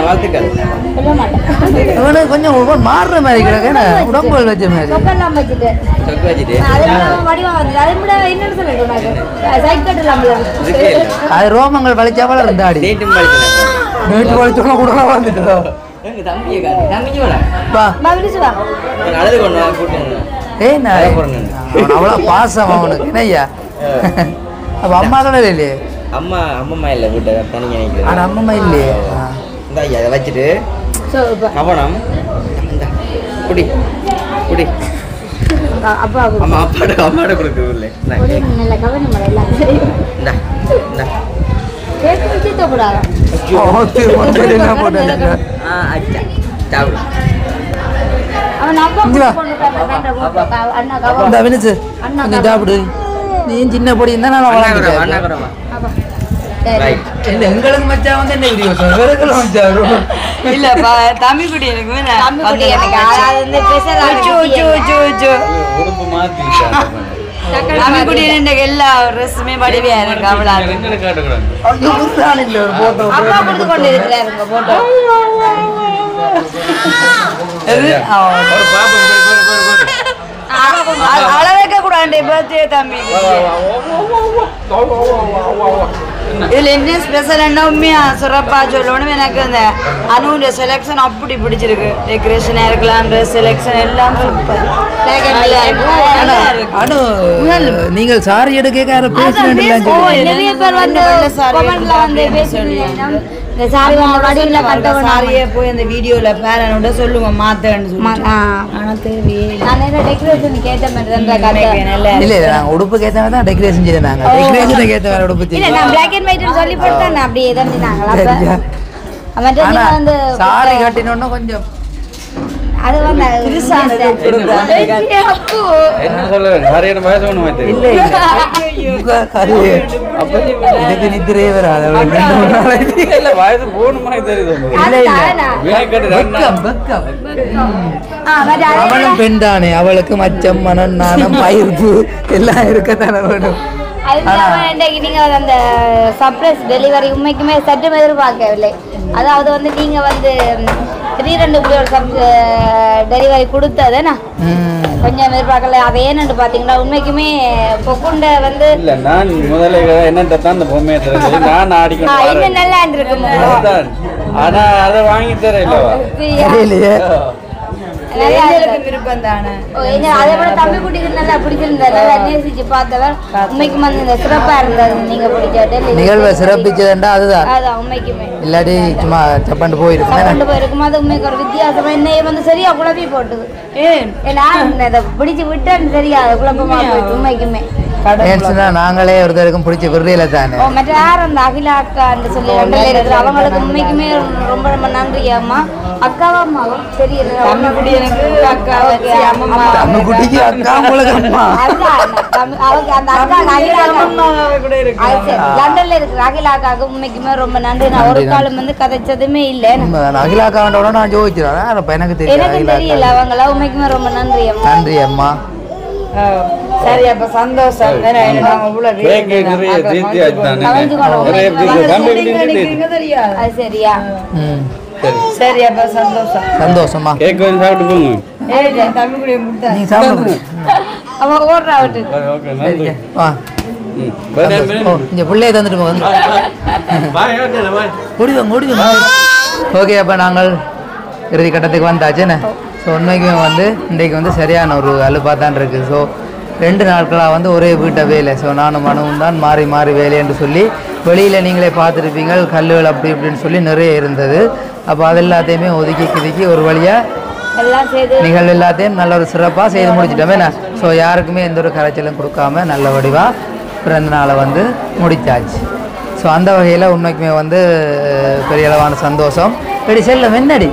வாழ்த்துக்கள். கொஞ்சம் மாறுற மாதிரி கிடக்கு உடம்புகள் வச்ச மாதிரி அது ரோமங்கள் வலிச்சா போல இருந்தாடி நேற்று வலிச்சோன்னா கூட வந்துட்டோம். அவ்வளோ பாசம் அவனுக்கு என்னய்யா. அப்போ அம்மா கடை இல்லையே அம்மா இல்லை வீட்டை தனிங்க நினைக்கிறேன். ஆனால் அம்மம்மா இல்லையே இந்த ஐயா அதை வச்சுட்டு கவனம் குடி குடி அம்மாட கொடுக்குறது இல்லை சாப்பிடு நீ சின்ன பொடி இருந்தா நான் எங்களுக்கு மச்சா வந்து என்ன வீடியோ இல்ல தமிழ்குடி எனக்கு தமிழ்குடி எல்லா ட்ரெஸ்ஸுமே வடிவையா இருக்கு அவ்வளவு கொண்டு இருக்கிறாரு போட்டோ அளவைக்க கூடாது பர்த்டே தம்பி. இதுல என்ன ஸ்பெஷல் என்ன உண்மையா சிறப்பா சொல்லணும். எனக்கு அந்த அனுடைய செலெக்ஷன் அப்படி பிடிச்சிருக்கு. டெக்கரேஷனா இருக்கலாம், ட்ரெஸ் செலெக்ஷன் எல்லாம் சூப்பர். நீங்கள் சாரி எடுக்க நிறைய பேர் வந்து கமெண்ட்ல வந்து சாரியே போய் அந்த வீடியோல பேரனோட சொல்லுங்க மாத்தன்னு சொல்லி. ஆனா டெக்கரேஷன் கேட்ட மாதிரி இல்ல நாங்க உடுப்பு கேட்ட மாதிரி தான் டெக்கரேஷன் செய்தாங்க. டெக்கரேஷன் கேட்ட மாதிரி உடுப்பு இல்ல நான் Black and White சொல்லி போட்டேன் அப்படியே தான் சொன்னாங்க. அப்ப வந்து சாரி கட்டினோன்னா கொஞ்சம் அது வந்து என்ன சொல்லுங்க சரியான வயசு ஒண்ணு தெரியல. இதுக்கு நித்திரையே வராது. இல்ல வயசு போன மாதிரி தெரியுது. அவளும் பெண் தானே, அவளுக்கு மச்சம் மனம் நாணம் பயிர்ப்பு எல்லாம் இருக்கத்தானே வேணும். நீங்க அந்த சர்ப்ரைஸ் டெலிவரி உண்மைக்குமே சற்று எதிர்பார்க்கவில்லை. அதாவது வந்து நீங்க வந்து 3-2 டெலிவரி கொடுத்ததுன்னா கொஞ்சம் எதிர்பார்க்கல. அது ஏன்னு பாத்தீங்கன்னா உண்மைக்குமே பொக்குண்ட வந்து இல்ல நான் முதல்ல என்னன்னு அந்த பொம்மையை தெரிஞ்சு நான் ஆடிக்கணும் இன்னும் நல்லா இருந்திருக்கும். ஆனா அதை வாங்கி தர இல்லவா விருப்பம் தானே. அதே போல தமிழ் குட்டிக்கு நல்லா பிடிச்சிருந்தது, நல்லா நேசிச்சு பார்த்தவர். உண்மைக்கு வந்து இந்த சிறப்பா இருந்தது. நீங்க பிடிச்ச நிகழ்வை சிறப்பிச்சதுண்டா அதுதான். அதான் உண்மைக்குமே இல்லாட்டி சும்மா சப்பாண்டு போயிருக்கும். அது உண்மைக்கு ஒரு வித்தியாசமா என்னைய வந்து சரியா குழப்பி போட்டுது. இதை பிடிச்சு விட்டேன்னு சரியா குழப்பமா போயிட்டு உண்மைக்குமே. நாங்களே ஒருத்தருக்கும் பிடிச்ச விடுறையில தானே. மற்ற யார் அந்த அகிலா அக்கா சொல்லி இருக்கிற அவங்களுக்கு உண்மைக்குமே ரொம்ப ரொம்ப நன்றி அம்மா. அக்காவா அம்மாவும் தெரியல. லண்டன்ல இருக்கிற அகிலா அக்காவுக்கு உண்மைக்குமே ரொம்ப நன்றி. நான் ஒரு காலம் வந்து கதைச்சதுமே இல்ல. அகிலா அக்காவோட நான் ஜோதிச்சிருக்கேன். எனக்கு தெரியல அவங்கள உண்மைக்குமே ரொம்ப நன்றி அம்மா. நன்றி அம்மா. சரி அப்ப சந்தோஷம். சரியா சரி அப்ப சந்தோஷம். சந்தோஷமா சாப்பிட்டு போங்க. நீ சாப்பிடு. அவன் ஓடுறா விட்டு இங்க பிள்ளைய தந்துட்டு போங்க. ஓகே அப்ப நாங்கள் இறுதி கட்டத்துக்கு வந்தாச்சுன்னு. ஸோ உண்மைக்குமே வந்து இன்றைக்கு வந்து சரியான ஒரு அலுப்பாக தான் இருக்குது. ஸோ 2 நாட்களாக வந்து ஒரே வீட்டை வேலை. ஸோ நானும் மனுவும் தான் மாறி மாறி வேலை என்று சொல்லி வெளியில் நீங்களே பார்த்துருப்பீங்க. கல்லுகள் அப்படி இப்படின்னு சொல்லி நிறைய இருந்தது. அப்போ அது எல்லாத்தையுமே ஒதுக்கி கிதுக்கி ஒரு வழியாக எல்லாம் செய்து நிகழ்வு எல்லாத்தையும் நல்ல ஒரு சிறப்பாக செய்து முடிச்சிட்டோமே என்ன. ஸோ யாருக்குமே எந்த ஒரு கரைச்சலும் கொடுக்காம நல்ல வடிவாக பிறந்த நாளை வந்து முடிச்சாச்சு. ஸோ அந்த வகையில் உண்மைக்குமே வந்து பெரிய அளவான சந்தோஷம். எப்படி செல்லம் என்னடி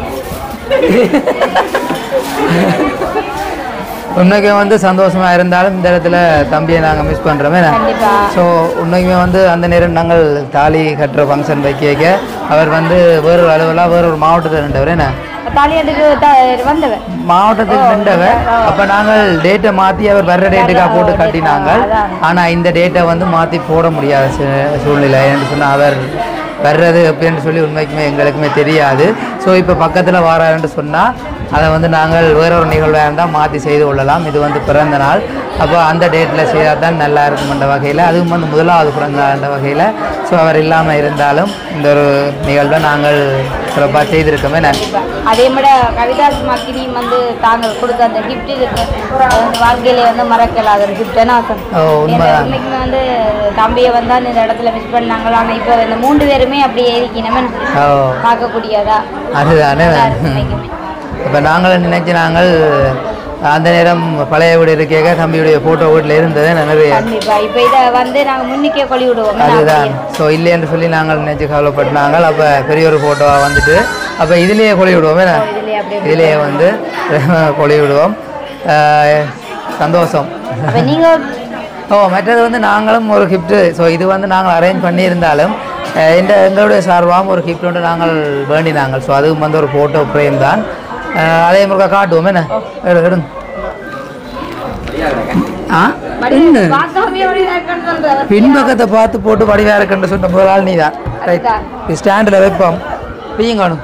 உண்மைக்குமே வந்து சந்தோஷமாக இருந்தாலும் இந்த இடத்துல தம்பியை நாங்கள் மிஸ் பண்ணுறோமே. ஸோ உண்மைக்குமே வந்து அந்த நேரம் நாங்கள் தாலி கட்டுற ஃபங்க்ஷன் வைக்க அவர் வந்து வேறொரு அளவில் வேறொரு மாவட்டத்தில் நின்றவர் என்ன மாவட்டத்துக்கு நின்றவர். அப்போ நாங்கள் டேட்டை மாற்றி அவர் வர்ற டேட்டுக்காக போட்டு கட்டினாங்க. ஆனால் இந்த டேட்டை வந்து மாற்றி போட முடியாத சூழ்நிலை என்று சொன்னால் அவர் வர்றது அப்படின்னு சொல்லி உண்மைக்குமே எங்களுக்குமே தெரியாது. ஸோ இப்போ பக்கத்தில் வராருன்னு சொன்னால் அதை வந்து நாங்கள் வேறொரு நிகழ்வாக இருந்தால் மாற்றி செய்து கொள்ளலாம். இது வந்து பிறந்த நாள், அப்போ அந்த டேட்டில் செய்தால் தான் நல்லா இருக்குமென்ற வகையில், அதுவும் வந்து முதலாவது பிறந்த நாள்ன்ற வகையில். ஸோ அவர் இல்லாமல் இருந்தாலும் இந்த ஒரு நிகழ்வை நாங்கள் சிறப்பாக செய்திருக்கோமே. அதே மாதிரி கவிதாஸ் மக்களையும் வந்து தாங்கள் கொடுத்த அந்த கிஃப்ட் இருக்கு வந்து வாழ்க்கையில வந்து மறக்கலாத ஒரு கிஃப்ட்னா உண்மைக்குமே வந்து தம்பியை வந்து இந்த இடத்துல மிஸ் பண்ணாங்களா. ஆனால் இப்போ இந்த 3 பேருமே அப்படியே இருக்கணுமே பார்க்கக்கூடியதா அதுதானே. இப்போ நாங்களும் நினைச்சு நாங்கள் அந்த நேரம் பழைய வீடு இருக்க தம்பியுடைய ஃபோட்டோ வீட்டில் இருந்தது நிறைய. இப்போ இதை வந்து நாங்கள் முன்னிக்கே கொழி விடுவோம். அதுதான். ஸோ இல்லைன்னு சொல்லி நாங்கள் நினைச்சு கவலைப்பட்டாங்க. அப்போ பெரிய ஒரு ஃபோட்டோவாக வந்துட்டு அப்போ இதுலேயே கொழி விடுவோம். இதுலேயே வந்து கொழி விடுவோம். சந்தோஷம். மற்றது வந்து நாங்களும் ஒரு கிஃப்ட்டு. ஸோ இது வந்து நாங்கள் அரேஞ்ச் பண்ணியிருந்தாலும் எங்களுடைய சார்பாகவும் ஒரு கிஃப்ட் ஒன்று நாங்கள் வேண்டினாங்க. ஸோ அதுவும் வந்து ஒரு ஃபோட்டோ ஃப்ரேம் தான். அதே முருகா காட்டுவோம் என்ன எடுங்க. பின்பக்கத்தை பார்த்து போட்டு வடிவாக இருக்குன்னு சொன்ன ஒரு ஆள் நீ தான். ரைட், ஸ்டாண்டில் வைப்போம். பீயும் காணும்.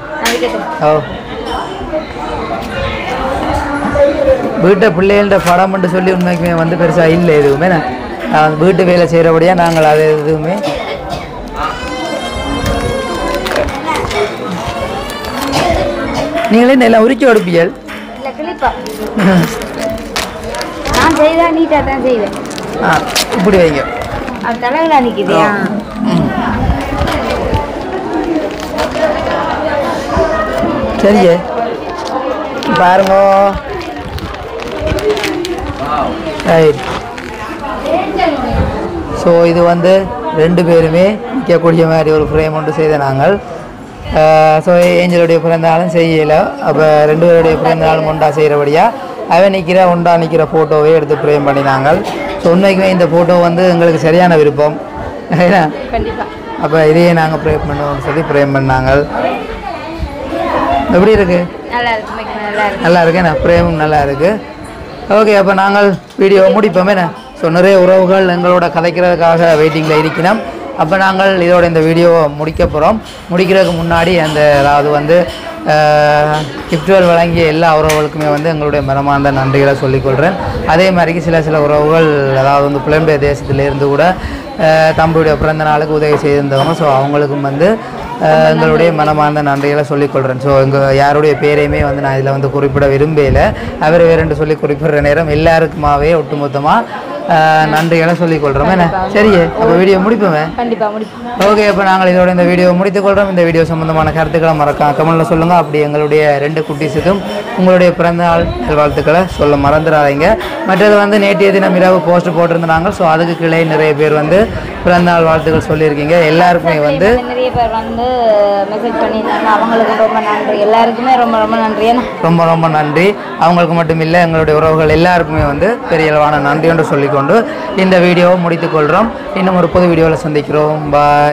வீட்டை பிள்ளைகள படம்னு சொல்லி உண்மைக்குமே வந்து பெருசாக இல்லை எதுவுமே. வீட்டு வேலை செய்கிறபடியாக நாங்கள் அது எதுவுமே நீங்களே நல்லா உரிச்சு எடுப்பீர்கள். இப்படி வைங்க. சரிங்க பாருங்க. ஸோ இது வந்து 2 பேருமே நிற்கக்கூடிய மாதிரி ஒரு ஃப்ரேம் ஒன்று செய்த நாங்கள். ஸோ ஏஞ்சலுடைய பிறந்தநாளும் செய்யலை. அப்போ 2 பேருடைய பிறந்தநாளும் ஒன்றா செய்கிறபடியாக அவன் ஒன்றா நிற்கிற ஃபோட்டோவே எடுத்து ஃப்ரேம் பண்ணினாங்க. ஸோ உண்மைக்குமே இந்த ஃபோட்டோ வந்து எங்களுக்கு சரியான விருப்பம். அப்போ இதையே நாங்கள் ஃப்ரேம் பண்ணுவோம்னு சொல்லி ஃப்ரேம் பண்ணாங்க. எப்படி இருக்கு? நல்லா இருக்கு என்ன? ஃப்ரேமும் நல்லா இருக்குது. ஓகே, அப்போ நாங்கள் வீடியோ முடிப்போமே. ஸோ நிறைய உறவுகள் எங்களோட கதைக்கிறதுக்காக வெயிட்டிங்கில் இருக்கணும். அப்போ நாங்கள் இதோட இந்த வீடியோவை முடிக்க போகிறோம். முடிக்கிறதுக்கு முன்னாடி அதாவது வந்து கிஃப்ட்டுகள் வழங்கிய எல்லா உறவுகளுக்குமே வந்து எங்களுடைய மனமார்ந்த நன்றிகளை சொல்லிக்கொள்கிறேன். அதே மாதிரிக்கு சில உறவுகள் அதாவது வந்து புலம்பெயர் தேசத்திலேருந்து கூட தம்பியுடைய பிறந்த நாளுக்கு உதவி செய்திருந்தவங்க. ஸோ அவங்களுக்கும் வந்து எங்களுடைய மனமார்ந்த நன்றிகளை சொல்லிக்கொள்கிறேன். ஸோ யாருடைய பேரையுமே வந்து நான் இதில் வந்து குறிப்பிட விரும்பலை. அவர் வேறென்று சொல்லி குறிப்பிடுற நேரம் எல்லாருக்குமாவே ஒட்டுமொத்தமாக நன்றிகளை சொல்லிக்கொள்கிறோம். என்ன சரியே? அப்போ வீடியோ முடிப்போமே. ஓகே, அப்போ நாங்கள் இதோட இந்த வீடியோ முடித்துக்கொள்கிறோம். இந்த வீடியோ சம்மந்தமான கருத்துக்களை மறக்காம கமெண்ட்டில் சொல்லுங்கள். அப்படி எங்களுடைய 2 குட்டீஸுக்கும் உங்களுடைய பிறந்தநாள் வாழ்த்துக்களை சொல்ல மறந்துடாதீங்க. மற்றது வந்து நேற்றைய தினம் இரவு போஸ்ட் போட்டிருந்தாங்க. ஸோ அதுக்கு கீழே நிறைய பேர் வந்து பிறந்தநாள் வாழ்த்துக்கள் சொல்லியிருக்கீங்க. எல்லாருக்குமே வந்து நிறைய பேர் வந்து மெசேஜ் பண்ணியிருந்தாங்க. அவங்களுக்கு ரொம்ப நன்றி. எல்லாருக்குமே ரொம்ப ரொம்ப நன்றி. ரொம்ப நன்றி. அவங்களுக்கு மட்டும் இல்லை, எங்களுடைய உறவுகள் எல்லாருக்குமே வந்து பெரிய அளவான நன்றி என்று சொல்லிக்கொண்டு இந்த வீடியோவை முடித்துக்கொள்கிறோம். இன்னும் ஒரு புது வீடியோவில் சந்திக்கிறோம். பாய்.